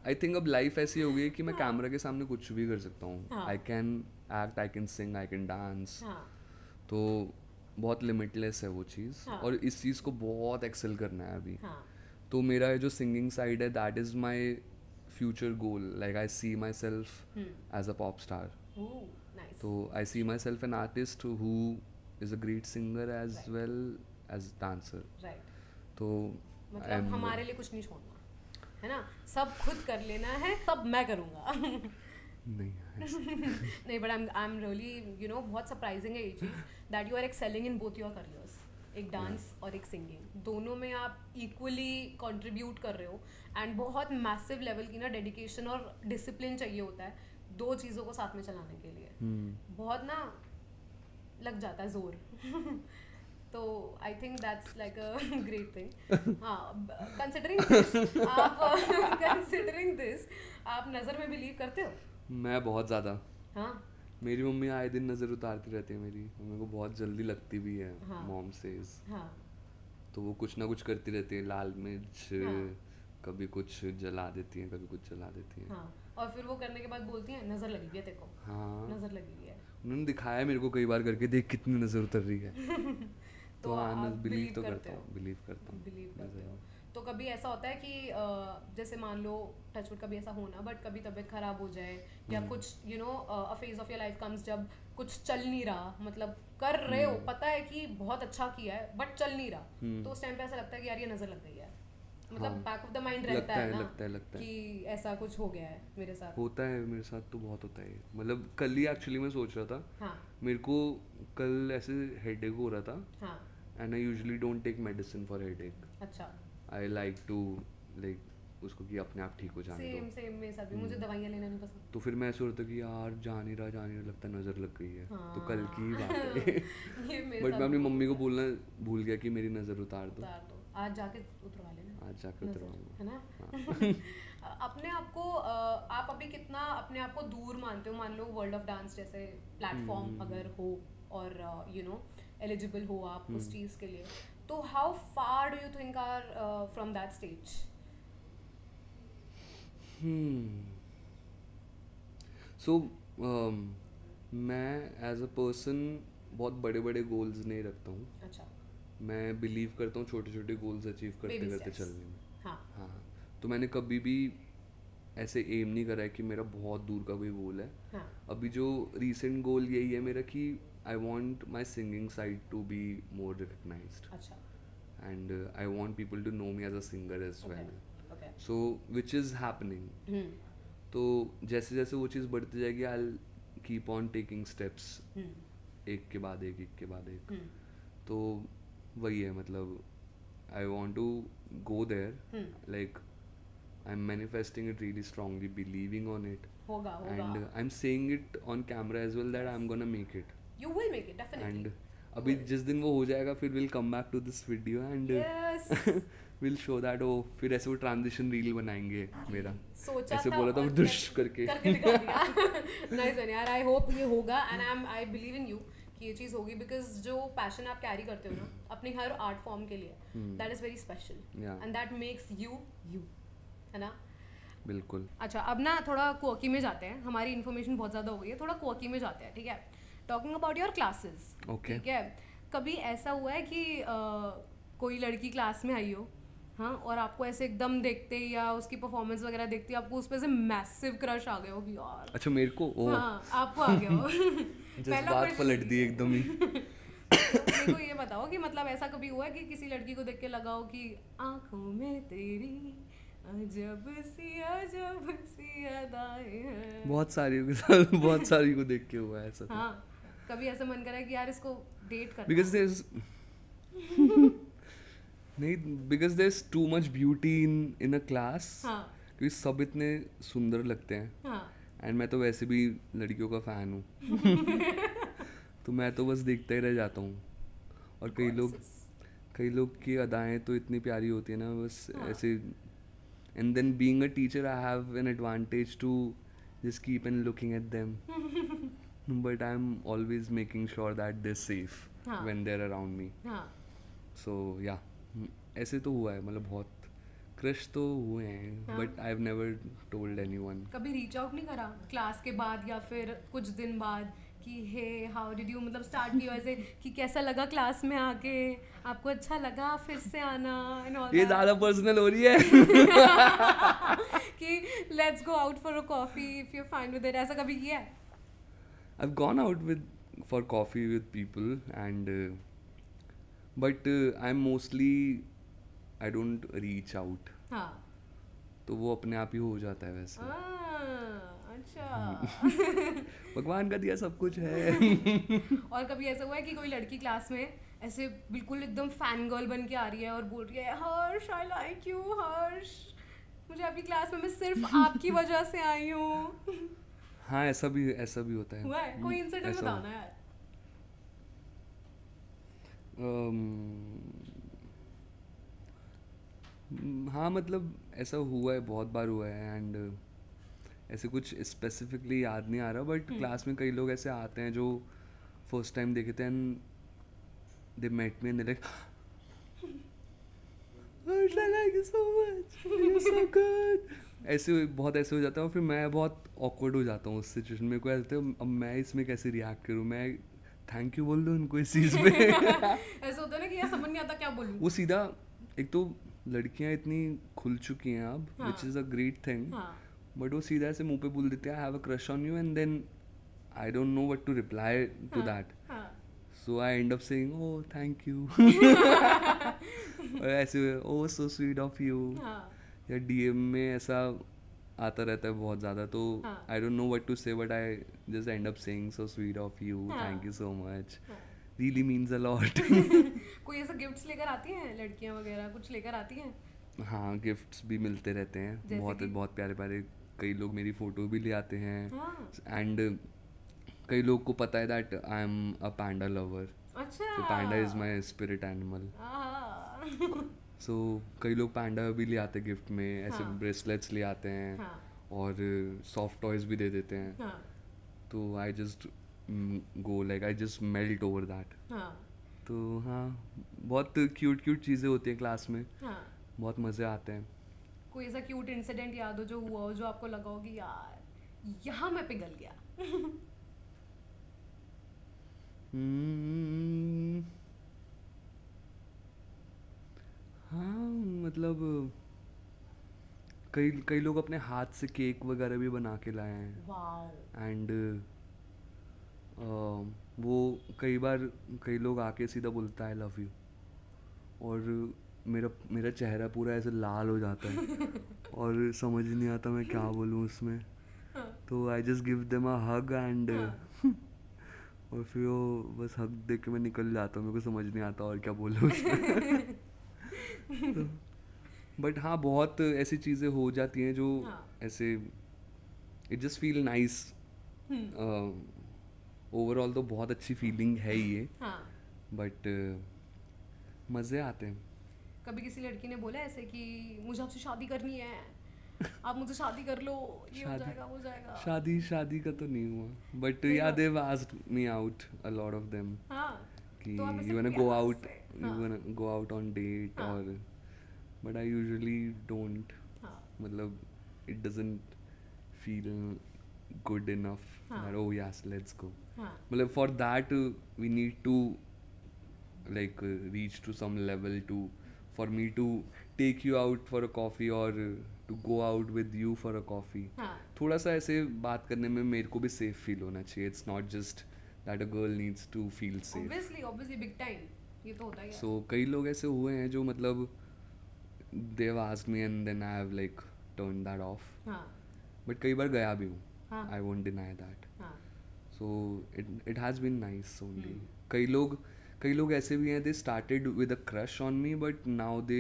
आई थिंक अब लाइफ ऐसी हो गई कि मैं कैमरा के सामने कुछ भी कर सकता हूँ. I can act, I can Singh, I can dance. हाँ. तो बहुत लिमिटलेस है वो चीज़. हाँ. और इस चीज़ को बहुत एक्सेल करना है अभी. हाँ. तो मेरा जो सिंगिंग साइड है, that is my future goal. Like I see myself as a pop star. Ooh, nice. तो I see myself an artist who is a great singer as Right. Well as dancer. Right. तो मतलब हमारे लिए कुछ नहीं छोड़ना है ना, सब खुद कर लेना है, सब मैं करूँगा. नहीं नहीं, but I am really you know बहुत सरप्राइजिंग है ये चीज़ that you are excelling in both your careers. एक डांस और एक सिंगिंग, दोनों में आप इक्वली कंट्रीब्यूट कर रहे हो. एंड बहुत मैसिव लेवल की ना डेडिकेशन और डिसिप्लिन चाहिए होता है दो चीज़ों को साथ में चलाने के लिए. बहुत ना लग जाता है जोर. तो I think that's like a great thing. हाँ, कंसिडरिंग दिस आप नज़र में बिलीव करते हो? मैं बहुत ज़्यादा. हाँ. मेरी मम्मी आए दिन नज़र उतारती रहती है मेरी. मेरे को बहुत जल्दी लगती भी है. हाँ. Mom says. हाँ. तो वो कुछ ना कुछ करती रहती है. लाल मिर्च हाँ. कभी कुछ जला देती हैं, कभी कुछ जला देती हैं. हाँ. और फिर वो करने के बाद बोलती हैं नज़र लगी हुई है तेरे को. हाँ, नज़र लगी हुई है. उन्होंने दिखाया मेरे को कई बार करके, देख कितनी नज़र उतर रही है. तो हाँ, आप बिलीव तो करते करता हो? हूँ. बिलीव करता हूँ. बिलीव करते हो. तो कभी ऐसा होता है कि जैसे मान लो टचवुड कभी ऐसा होना, बट कभी तबीयत खराब हो जाए या कुछ you know a phase of your life comes जब कुछ चल नहीं रहा, मतलब कर रहे हो, पता है कि बहुत अच्छा किया है बट चल नहीं रहा, तो उस टाइम पे ऐसा लगता है कि यार ये नजर लग गई है. मतलब बैक ऑफ द माइंड रहता है ना लगता है कि ऐसा कुछ हो गया है मेरे साथ. होता है. मेरे साथ तो बहुत होता है. मतलब कल ही एक्चुअली मैं सोच रहा था. हाँ. मेरे को कल ऐसे हेडेक हो रहा था. हाँ. And I usually don't take medicine for headache. अच्छा. आई लाइक टू लाइक उसको कि अपने आप ठीक हो जाने दो. सेम मेरे साथ भी. मुझे दवाइयाँ लेना नहीं पसंद. तो फिर मैं ऐसे होता कि यार जा नहीं रहा, लगता है नज़र लग गई है. हाँ. तो कल की ही बात है. ये मेरे बट साथ मैं अपनी भी मम्मी को होता है. बोलना भूल गया कि मेरी नज़र उतार दो. उतार दो. आज जाके उतरवा लेना. आज जाकर नज़र, उतरवाऊंगा. है ना. अपने आप को आप अभी कितना अपने आप को दूर मानते हो? मान लो वर्ल्ड ऑफ डांस जैसे प्लेटफॉर्म अगर हो और यू नो एलिजिबल हो आप उस चीज़ के लिए, तो how far do you think are from that stage? So मैं एज अ पर्सन बहुत बड़े बड़े गोल्स नहीं रखता हूँ. अच्छा. मैं बिलीव करता हूँ छोटे छोटे गोल्स अचीव करते Baby करते steps. चलने में. हाँ. हाँ. तो मैंने कभी भी ऐसे एम नहीं करा है कि मेरा बहुत दूर का कोई गोल है. हाँ. अभी जो रीसेंट गोल यही है मेरा कि I want my singing side to be more recognized. अच्छा. And I want people to know me as a singer as well. Okay. So which is happening. तो जैसे जैसे वो चीज़ बढ़ती जाएगी, I keep on taking steps, एक के बाद एक. तो वही है. मतलब I want to go there. Like I am manifesting it really strongly, believing on it. होगा. And I am saying it on camera as well that I am gonna make it. You will make it definitely. एंड अभी जिस दिन वो हो जाएगा फिर will come back to this video and Yes. Will show that. Oh फिर ऐसे वो ट्रांजिशन रील बनाएंगे मेरा. सोचा ऐसे था बोला था और वो दुश करके. दिखा दिया. नाइस वन यार. आई होप ये होगा and I believe in you कि ये चीज़ होगी, बिकॉज जो पैशन आप कैरी करते हो ना अपनी हर आर्ट फॉर्म के लिए, that is very special and that makes you you, है ना. बिल्कुल. अच्छा, अब ना थोड़ा क्वर्की में जाते हैं. हमारी इन्फॉर्मेशन बहुत ज़्यादा हो गई है, थोड़ा क्वर्की में जाते हैं. ठीक है. Talking about your classes. Okay. ठीक है. कभी ऐसा हुआ है कि कोई लड़की क्लास में आई हो, हाँ, और आपको ऐसे एकदम देखते ही या उसकी परफॉर्मेंस वगैरह देखते ही आपको उस पे से मैसिव क्रश आ गया हो कि यार. अच्छा मेरे को. ओ हाँ, आपको आ गया हो. जज्बात पलट दिए एकदम ही. मेरे को ये बताओ कि मतलब ऐसा कभी हुआ है कि किसी लड़की को देख के लगा हो कि आंखों में तेरी अजब सी अदाएं हैं. बहुत सारी के साथ बहुत सारी को देख के हुआ है ऐसा. हाँ. कभी ऐसा मन करा कि यार इसको डेट करना. बिकॉज देयर इज नहीं, because there is too much beauty in a class. हाँ. क्योंकि सब इतने सुंदर लगते हैं. हाँ. एंड मैं तो वैसे भी लड़कियों का फ़ैन हूँ. तो मैं तो बस देखता ही रह जाता हूँ. और कई लोग की अदाएं तो इतनी प्यारी होती है ना, बस ऐसे. And then being a teacher I have an advantage to just keep an looking at them. But I am always making sure that they safe when they are around me. हाँ. सो या ऐसे तो हुआ है. मतलब बहुत crush तो हुए हैं but I have never told anyone. कभी रीच आउट नहीं करा क्लास के बाद या फिर कुछ दिन बाद कि हे हाउ डिड यू, मतलब स्टार्ट किया ऐसे कि कैसा लगा क्लास में आके, आपको अच्छा लगा फिर से आना एंड ऑल ये ज़्यादा पर्सनल हो रही है. कि let's go out for a coffee if you fine with it, ऐसा कभी किया है? I've gone out for coffee with people and but I'm mostly I don't reach out. हाँ. तो वो अपने आप ही हो जाता है वैसे. अच्छा. भगवान का दिया सब कुछ है. और कभी ऐसा हुआ है कि कोई लड़की क्लास में ऐसे बिल्कुल एकदम फैन गर्ल बन के आ रही है और बोल रही है हर्ष आई लाइक यू, हर्ष मुझे आपकी क्लास में मैं सिर्फ आपकी वजह से आई हूँ. हाँ ऐसा भी होता है. हुआ है? कोई इंसिडेंट बताओ ना यार. हाँ मतलब ऐसा हुआ है, बहुत बार हुआ है एंड ऐसे कुछ स्पेसिफिकली याद नहीं आ रहा बट क्लास में कई लोग ऐसे आते हैं जो फर्स्ट टाइम देखे थे and they met me and they like I like you so much, you're so good. ऐसे ऐसे हो जाता है और फिर मैं बहुत awkward हो जाता हूँ उस सिचुएशन में. कोई ऐसे अब मैं इसमें कैसे रिएक्ट करूँ, मैं थैंक यू बोल दूँ उनको इस चीज़ पे. ऐसा होता है ना कि यार समझ नहीं आता क्या बोलूँ. वो सीधा एक तो लड़कियाँ इतनी खुल चुकी हैं अब which is a great thing but वो सीधा ऐसे मुंह पे बोल देते हैं I have a crush on you and then I don't know what to reply to that. So I end up saying, oh, thank you. और ऐसे oh, so sweet of you. या DM में ऐसा आता रहता है बहुत ज़्यादा तो I don't know what to say but I just end up saying so sweet of you. Thank you so much. Really means a lot. कोई ऐसा गिफ्ट्स लेकर आती हैं लड़कियाँ वगैरह, कुछ लेकर आती हैं? हाँ गिफ्ट्स भी मिलते रहते हैं बहुत प्यारे प्यारे. कई लोग मेरी फ़ोटो भी ले आते हैं एंड कई लोग को पता है that I am a panda lover. अच्छा. तो पैंडा इज माय स्पिरिट एनिमल. सो कई लोग पैंडा भी ले आते हैं गिफ्ट में, ऐसे ब्रेसलेट्स ले आते हैं और सॉफ्ट टॉयज भी दे देते हैं. तो I just go like I just melt over that. तो हाँ बहुत क्यूट चीज़ें होती हैं क्लास में. बहुत मज़े आते हैं. कोई ऐसा क्यूट इंसिडेंट याद हो जो हुआ हो जो आपको लगा हो कि यार यहाँ मैं पिघल गया? हाँ मतलब कई लोग अपने हाथ से केक वगैरह भी बना के लाए हैं एंड वो कई लोग आके सीधा बोलता है आई लव यू और मेरा चेहरा पूरा ऐसे लाल हो जाता है और समझ नहीं आता मैं क्या बोलूँ उसमें. तो I just give them a hug and और फिर वो बस हक देख के मैं निकल जाता हूँ, मेरे को समझ नहीं आता और क्या बोलूँ उसमें. तो बट हाँ बहुत ऐसी चीज़ें हो जाती हैं जो ऐसे it just feel nice. Overall तो बहुत अच्छी फीलिंग है ये बट मज़े आते हैं. कभी किसी लड़की ने बोला ऐसे कि मुझे आपसे शादी करनी है, आप मुझे शादी कर लो, ये हो जाएगा वो जाएगा? शादी का तो नहीं हुआ बट या they asked me out a lot of them कि you want to go out on date और बट आई यूजुअली डोंट. मतलब it doesn't feel good enough that oh yes let's go. मतलब for that we need to like reach to some level to for me to take you out for a coffee or to go out with you for a coffee. थोड़ा सा ऐसे बात करने में मेरे को भी safe feel होना चाहिए. It's not just that a girl needs to feel safe. Obviously big time. ये तो होता ही है. So कई लोग ऐसे हुए हैं जो मतलब they've asked me and then I have like turned that off. But कई बार गया भी हूँ. I won't deny that. So it has been nice only. कई लोग ऐसे भी हैं they started with a crush on me but now they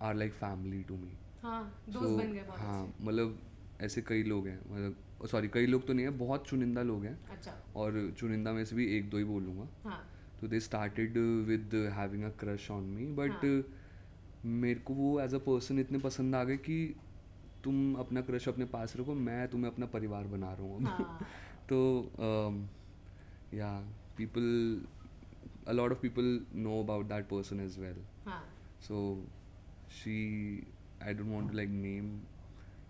are like family to me. दोस्त बन गए. हाँ मतलब ऐसे कई लोग हैं, मतलब सॉरी कई लोग तो नहीं है, बहुत चुनिंदा लोग हैं. अच्छा. और चुनिंदा में से भी एक दो ही बोलूँगा. तो दे started with having a crush on me but मेरे को वो एज अ पर्सन इतने पसंद आ गए कि तुम अपना क्रश अपने पास रखो, मैं तुम्हें अपना परिवार बना रहा हूँ. तो या people a lot of people know about that person as well. So I don't want to like name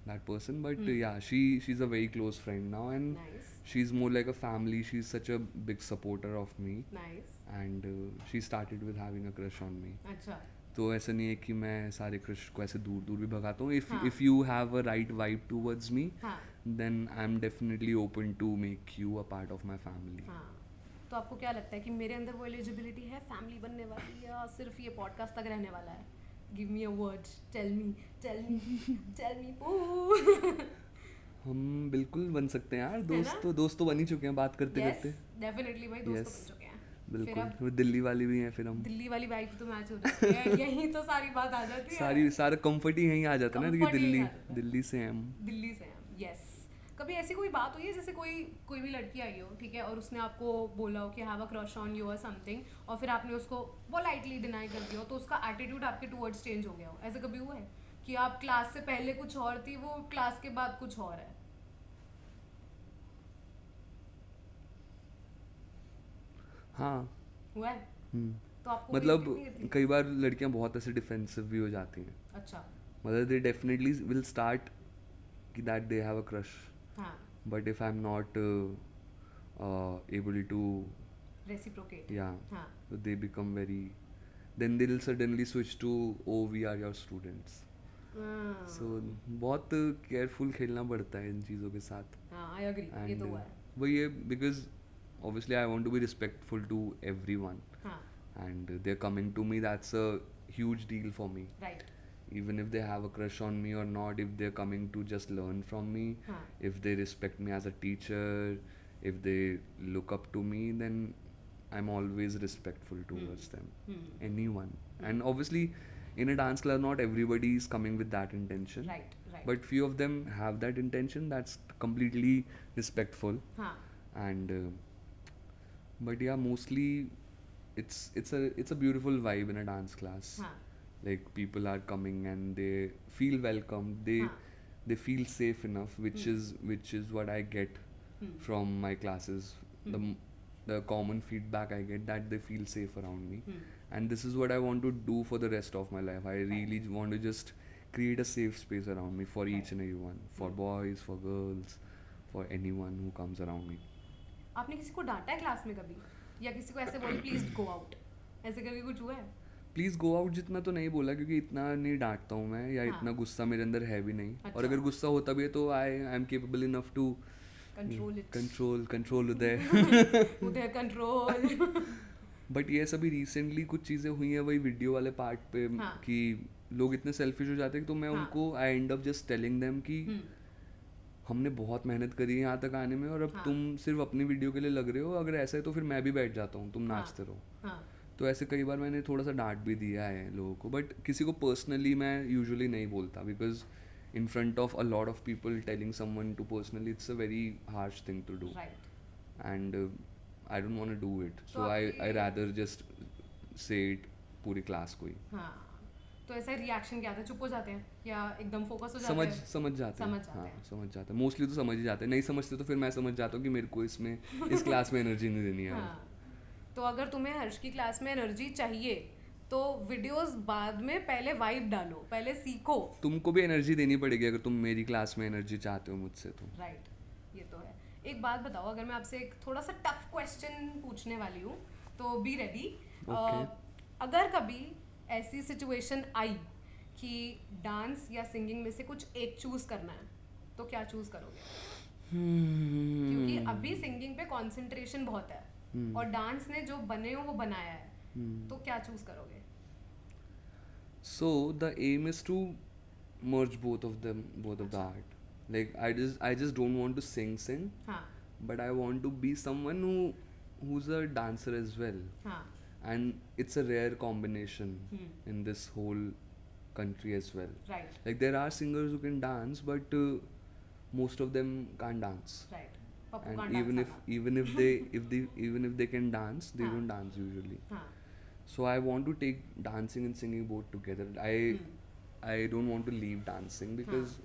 that person, but yeah, she's a very close friend now, and Nice. she's more like a family. She's such a big supporter of me, Nice. and she started with having a crush on me. अच्छा. तो ऐसा नहीं है कि मैं सारे crush को ऐसे दूर दूर भी भगाता हूँ. हाँ. If you have a right vibe towards me, हाँ. then I'm definitely open to make you a part of my family. हाँ. तो आपको क्या लगता है कि मेरे अंदर वो एलिजिबिलिटी है फैमिली बनने वाली, या सिर्फ ये पॉडकास्ट तक रहने वाला है? Give me a word, tell me हम बिल्कुल बन सकते हैं यार. दोस्त तो बन ही चुके हैं बात करते करते. डेफिनेटली भाई, दोस्त Yes. बन चुके हैं. बिल्कुल. वो दिल्ली वाली भी हैं फिर हम. दिल्ली वाली वाइब तो मैच हो जाती है. यहीं तो सारी बात आ जाती है. सारा कंफर्ट ही यहीं आ जाता है ना कि Comfort यहीं आ जाता है. दिल्ली से हैं हम. दिल्ली से हैं. यस. कभी ऐसी कोई बात हुई है जैसे कोई भी लड़की आई हो, ठीक है, और उसने आपको बोला हो कि have a crush on you और समथिंग, और फिर आपने उसको पोलाइटली डिनाई कर दिया हो, तो उसका एटीट्यूड आपके टुवर्ड्स चेंज हो गया हो? ऐसा कभी हुआ है कि आप क्लास से पहले कुछ और थी, वो क्लास के बाद कुछ और है? हाँ. हुआ है? तो आपको मतलब कोई नहीं थी? कई बार लड़कियां बहुत ऐसे डिफेंसिव भी हो जाती हैं. अच्छा. मतलब दे डेफिनेटली विल स्टार्ट कि that they have a crush, हाँ. But if I am not able to reciprocate. yeah हाँ. so they become very, then they'll suddenly switch to, oh we are your students. So बहुत careful खेलना पड़ता है इन चीज़ों के साथ. हाँ, आई एग्री. ये तो हुआ है. वही है, because obviously I want to be respectful to everyone, हाँ. and they're coming to me, that's a huge deal for me. Right. Even if they have a crush on me or not, if they're coming to just learn from me, हाँ. if they respect me as a teacher, if they look up to me, then I'm always respectful towards them. Anyone. And obviously in a dance club not everybody is coming with that intention, Right. but few of them have that intention. That's completely respectful. हाँ. And but yeah, mostly it's a beautiful vibe in a dance class. हाँ. Like people are coming and they feel welcome, they feel safe enough, which is what I get from my classes. The common feedback I get, that they feel safe around me, and this is what I want to do for the rest of my life. I really want to just create a safe space around me for each and everyone, for boys, for girls, for anyone who comes around me. आपने किसी को डांटा है class में कभी, या किसी को ऐसे बोले प्लीज गो आउट, ऐसे कभी कुछ हुआ है? प्लीज़ गो आउट जितना तो नहीं बोला, क्योंकि इतना नहीं डांटता हूँ मैं, या इतना गुस्सा मेरे अंदर है भी नहीं. और अगर गुस्सा होता भी है तो I am capable enough to control उदय कंट्रोल. बट ये सभी रिसेंटली कुछ चीज़ें हुई हैं वही वीडियो वाले पार्ट पे, कि लोग इतने सेल्फिश हो जाते हैं, तो मैं उनको I end up just telling them कि हमने बहुत मेहनत करी है यहाँ तक आने में, और अब तुम सिर्फ अपनी वीडियो के लिए लग रहे हो. अगर ऐसा है तो फिर मैं भी बैठ जाता हूँ, तुम नाचते रहो. तो ऐसे कई बार मैंने थोड़ा सा डांट भी दिया है लोगों को, बट किसी को पर्सनली मैं यूजुअली नहीं बोलता, because in front of a lot of people telling someone to personally, it's a very harsh thing to do. Right. And I don't want to do it, so I rather just say it पूरी class को ही. हाँ. तो ऐसा reaction क्या आता है? चुप हो जाते हैं या एकदम फोकस हो जाते हैं? समझ जाते हैं. हाँ, समझ जाते हैं. मोस्टली तो समझ ही जाते हैं. नहीं समझते तो फिर मैं समझ जाता हूँ कि मेरे को इसमें इस क्लास में एनर्जी नहीं देनी है. तो अगर तुम्हें हर्ष की क्लास में एनर्जी चाहिए तो वीडियोस बाद में पहले वाइब डालो, पहले सीखो. तुमको भी एनर्जी देनी पड़ेगी अगर तुम मेरी क्लास में एनर्जी चाहते हो मुझसे तो. राइट. ये तो है. एक बात बताओ, अगर मैं आपसे एक थोड़ा सा टफ क्वेश्चन पूछने वाली हूँ, तो बी रेडी. अगर कभी ऐसी सिचुएशन आई कि डांस या सिंगिंग में से कुछ एक चूज करना है, तो क्या चूज करोगे? क्योंकि अभी सिंगिंग पे कंसंट्रेशन बहुत है, और डांस ने जो बने हो वो बनाया है, तो क्या चूज करोगे? So the aim is to merge both of the art. Like I just don't want to sing, but I want to be someone who's a dancer as well. And it's a rare combination in this whole country as well. Right. Like there are singers who can dance, but most of them can't dance. Right. And even if they can dance, they don't dance usually. So I want to take dancing and singing both together. I don't want to leave dancing because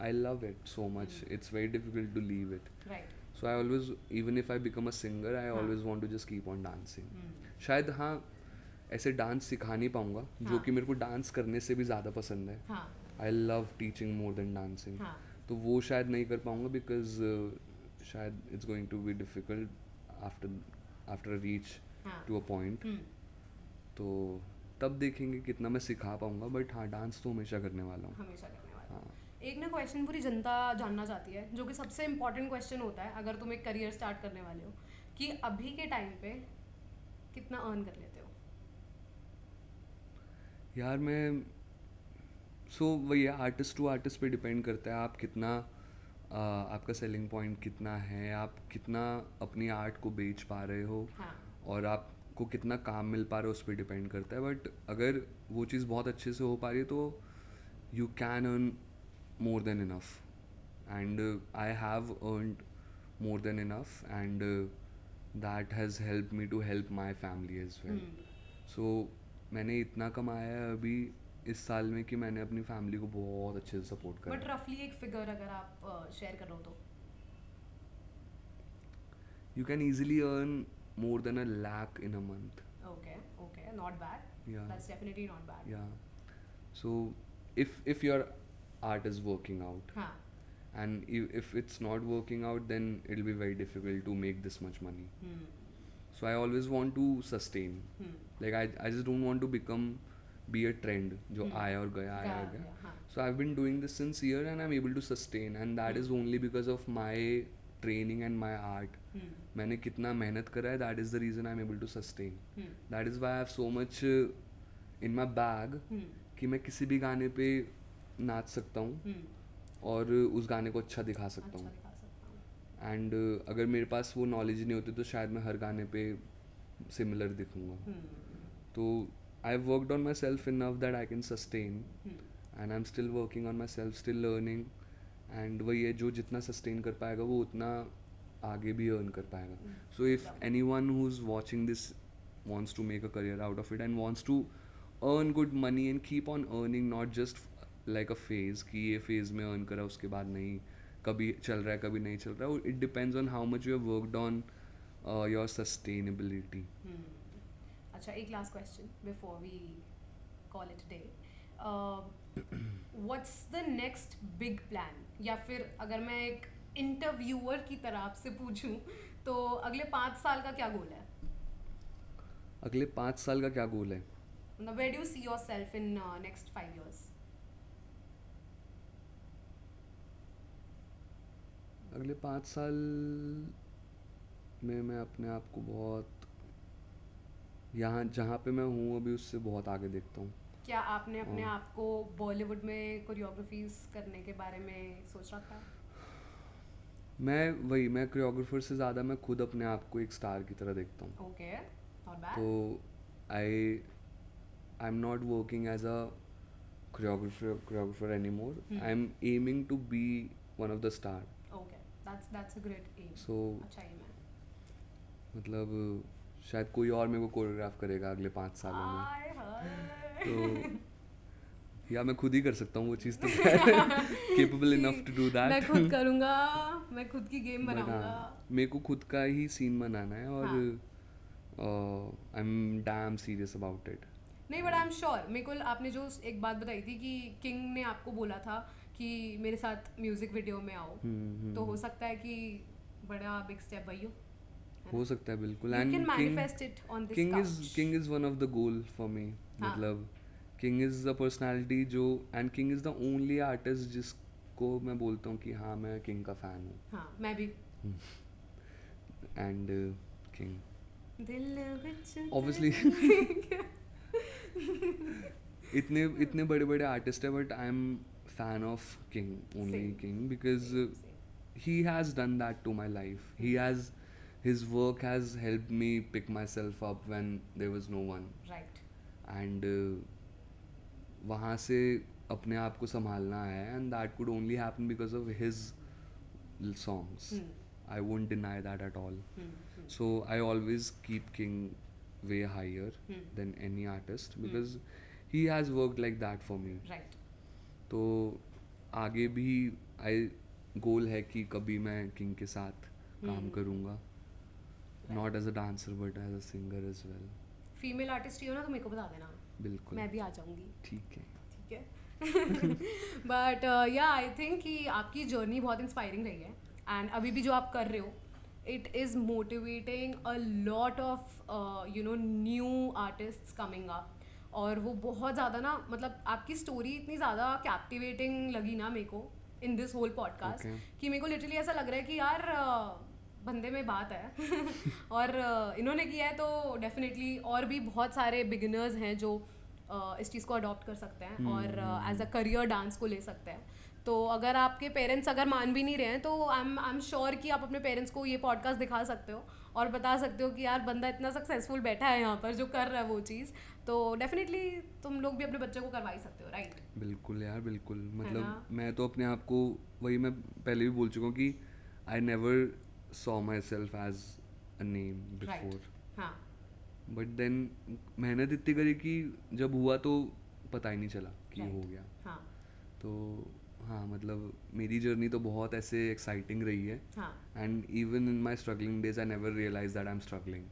I love it so much. It's very difficult to leave it. Right. So I always, even if I become a singer, I always want to just keep on dancing. शायद हाँ ऐसे dance सिखा नहीं पाऊँगा, जो कि मेरे को डांस करने से भी ज़्यादा पसंद है. I love teaching more than dancing. हाँ. तो वो शायद नहीं कर पाऊँगा बिकॉज शायद it's going to be difficult after reach to a point. तो तब देखेंगे कितना मैं सिखा पाऊँगा. बट हाँ, डांस तो हमेशा करने वाला हूँ. हमेशा करने वाला. हाँ. एक ना क्वेश्चन पूरी जनता जानना चाहती है, जो कि सबसे इम्पोर्टेंट क्वेश्चन होता है अगर तुम एक करियर स्टार्ट करने वाले हो, कि अभी के टाइम पे कितना अर्न कर लेते हो. यार मैं वही है, आर्टिस्ट टू आर्टिस्ट पे डिपेंड करता है आप कितना आपका सेलिंग पॉइंट कितना है, आप कितना अपनी आर्ट को बेच पा रहे हो. हाँ. और आपको कितना काम मिल पा रहा है उस पर डिपेंड करता है. बट अगर वो चीज़ बहुत अच्छे से हो पा रही है तो you can earn more than enough, and I have earned more than enough, and that has helped me to help my family as well. So मैंने इतना कमाया है अभी इस साल में कि मैंने अपनी फैमिली को बहुत अच्छे से सपोर्ट करा. बट रफली एक फिगर अगर आप शेयर करो तो you can easily earn more than 1 lakh in a month. Okay, not bad. Yeah. That's definitely not bad. Yeah. So if your art is working out, हाँ. and if it's not working out, then it'll be very difficult to make this much money. So I always want to sustain. Like I just don't want to be a trend जो आया और गया. हाँ. So I've been doing this since year and I'm able to sustain, and that is only because of my training and my art. मैंने कितना मेहनत करा है, that is the reason I'm able to sustain. That is why I have so much in my bag कि मैं किसी भी गाने पे नाच सकता हूँ और उस गाने को अच्छा दिखा सकता हूँ. एंड अगर मेरे पास वो नॉलेज नहीं होती तो शायद मैं हर गाने पे सिमिलर दिखूँगा. तो I have worked on my self enough that I can sustain, and I am still working on my self, still learning. And वही है, जो जितना सस्टेन कर पाएगा वो उतना आगे भी अर्न कर पाएगा. So if any one who is watching this wants to make a career out of it and wants to earn good money and keep on earning, not just like a phase कि ये phase में earn करा उसके बाद नहीं, कभी चल रहा है कभी नहीं चल रहा है. It depends on how much you have worked on your sustainability. अच्छा, एक last question before we call it a day. What's the next big plan? या फिर अगर मैं एक इंटरव्यूअर की तरह आपसे पूछूं तो अगले 5 साल का क्या गोल है? अगले 5 साल का क्या गोल है? Where do you see yourself in next 5 years? अगले 5 साल में मैं अपने आप को बहुत यहाँ जहाँ पे मैं हूँ अभी उससे बहुत आगे देखता हूँ. क्या आपने अपने आप को बॉलीवुड में कोरियोग्राफीज करने के बारे में सोच रखा है? मैं कोरियोग्राफर से ज़्यादा मैं खुद अपने आप को एक स्टार की तरह देखता हूँ. Okay, not bad. तो I am not working as a choreographer anymore. I am aiming to be one of the star. Okay, that's a great aim. So अच्छा aim है. मतलब शायद कोई और मेरे को कोरियोग्राफ करेगा अगले 5 सालों में. हाय हाय. तो या मैं खुद ही कर सकता हूँ वो चीज़, तो capable enough to do that. मैं खुद करूँगा, मैं खुद की गेम बनाऊँगा. मेरे को खुद का ही सीन बनाना है और I am damn serious about it. नहीं, बट आई एम श्योर. मेरे को आपने जो एक बात बताई थी कि किंग ने आपको बोला था कि मेरे साथ म्यूजिक वीडियो में आओ, तो हो सकता है कि बड़ा बिग स्टेप भाई हो सकता है बिल्कुल. And king is one of the goal for me. मतलब किंग इज द पर्सनालिटी जो, and king is the only artist जिसको मैं बोलता हूँ कि हाँ मैं किंग का फैन हूँ. हाँ, मैं भी. एंड किंग दिल ऑब्वियसली इतने बड़े बड़े आर्टिस्ट है, but I am fan of king, only king, because he has done that to my life. His work has helped me pick myself up when there was no one. Right. And वहाँ से अपने आप को संभालना है, and that could only happen because of his songs. I won't deny that at all. So I always keep King way higher than any artist because he has worked like that for me. Right. तो आगे भी गोल है कि कभी मैं king के साथ काम करूँगा, not as a dancer but as a singer as well. Female artist ही हो ना तो मेरे को बता देना. बिल्कुल, मैं भी आ जाऊँगी. ठीक है. ठीक है. बट या आई थिंक कि आपकी जर्नी बहुत इंस्पायरिंग रही है एंड अभी भी जो आप कर रहे हो it is motivating a lot of new artists coming up और वो बहुत ज़्यादा ना मतलब आपकी स्टोरी इतनी ज़्यादा कैप्टिवेटिंग लगी ना मेरे को इन दिस होल पॉडकास्ट कि मेरे को लिटरली ऐसा लग रहा है कि यार बंदे में बात है और इन्होंने किया है तो डेफिनेटली और भी बहुत सारे बिगिनर्स हैं जो इस चीज़ को अडॉप्ट कर सकते हैं और एज अ करियर डांस को ले सकते हैं. तो अगर आपके पेरेंट्स अगर मान भी नहीं रहे हैं तो आई एम श्योर कि आप अपने पेरेंट्स को ये पॉडकास्ट दिखा सकते हो और बता सकते हो कि यार बंदा इतना सक्सेसफुल बैठा है यहाँ पर जो कर रहा है वो चीज़. तो डेफिनेटली तुम लोग भी अपने बच्चे को करवा ही सकते हो, राइट? बिल्कुल यार, बिल्कुल. मतलब मैं तो अपने आप को, वही मैं पहले भी बोल चुका हूँ कि I never saw myself as a name before. But then मेहनत इतनी करी कि जब हुआ तो पता ही नहीं चला कि हो गया. तो हाँ, मतलब मेरी जर्नी तो बहुत ऐसे एक्साइटिंग रही है and even in my struggling days I never realize that I am struggling.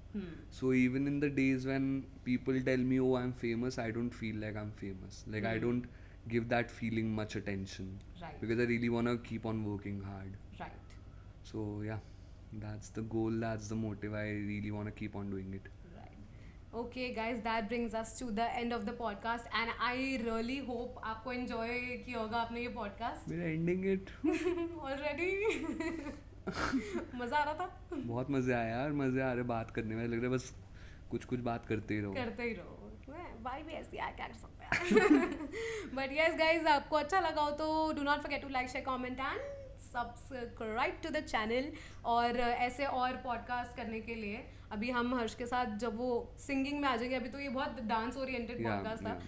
So even in the days when people tell me oh I am famous, I don't feel like I am famous. Like I don't give that feeling much attention, right? Because I really want to keep on working hard, right? So yeah, that's the goal, that's the motive. I really want to keep on doing it. Okay guys, that brings us to the end of the podcast and I really hope आपको enjoy किया होगा आपने ये podcast. We're ending it already. मज़ा आ रहा था? बहुत मज़े आया यार, मज़े आ रहे बात करने में. लग रहा है बस कुछ बात करते ही रहो. भाई भी ऐसी क्या कर सकते हैं. बट यस गाइज, आपको अच्छा लगा हो तो do not forget to like, share, comment and subscribe to the channel. और ऐसे और पॉडकास्ट करने के लिए अभी हम हर्ष के साथ जब वो सिंगिंग में आ जाएंगे, अभी तो ये बहुत डांस ओरिएंटेड पॉडकास्ट था.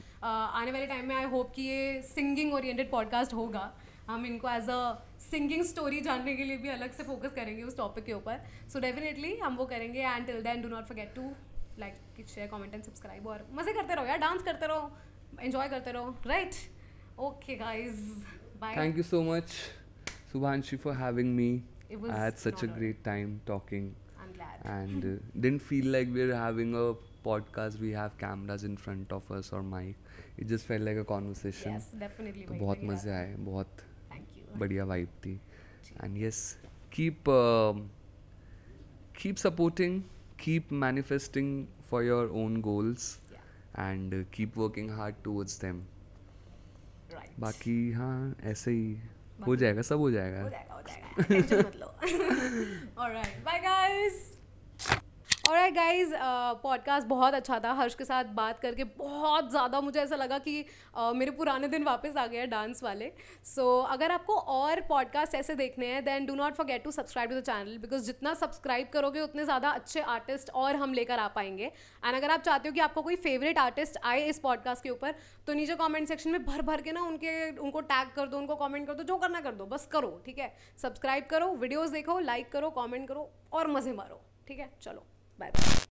आने वाले टाइम में आई होप कि ये सिंगिंग ओरिएंटेड पॉडकास्ट होगा. हम इनको एज अ सिंगिंग स्टोरी जानने के लिए भी अलग से फोकस करेंगे उस टॉपिक के ऊपर. सो डेफिनेटली हम वो करेंगे and till then do not forget to like, share, comment and subscribe. और मज़े करते रहो यार, डांस करते रहो, एंजॉय करते रहो, right? Okay guys, bye. Thank you so much, Subhanshi, for having me. I had such a great time talking. I'm glad. And didn't feel like we're having a podcast. We have cameras in front of us or mic. It just felt like a conversation. Yes, definitely. तो बहुत मज़े आए, बहुत बढ़िया vibe थी. And yes, keep supporting, keep manifesting for your own goals, and keep working hard towards them. Right. बाकी हाँ ऐसे ही हो जाएगा, सब हो जाएगा. टेंशन मत लो. Alright, bye guys. Alright guys, podcast बहुत अच्छा था. हर्ष के साथ बात करके बहुत ज़्यादा मुझे ऐसा लगा कि मेरे पुराने दिन वापस आ गए हैं डांस वाले. सो अगर आपको और पॉडकास्ट ऐसे देखने हैं then do not forget to subscribe to the channel, because जितना सब्सक्राइब करोगे उतने ज़्यादा अच्छे आर्टिस्ट और हम लेकर आ पाएंगे. एंड अगर आप चाहते हो कि आपको कोई फेवरेट आर्टिस्ट आए इस पॉडकास्ट के ऊपर तो नीचे कॉमेंट सेक्शन में भर के ना उनको टैग कर दो, उनको कॉमेंट कर दो, जो करना कर दो, बस करो, ठीक है? सब्सक्राइब करो, वीडियोज़ देखो, लाइक करो, कॉमेंट करो और मज़े मारो, ठीक है? चलो, बाय बाय.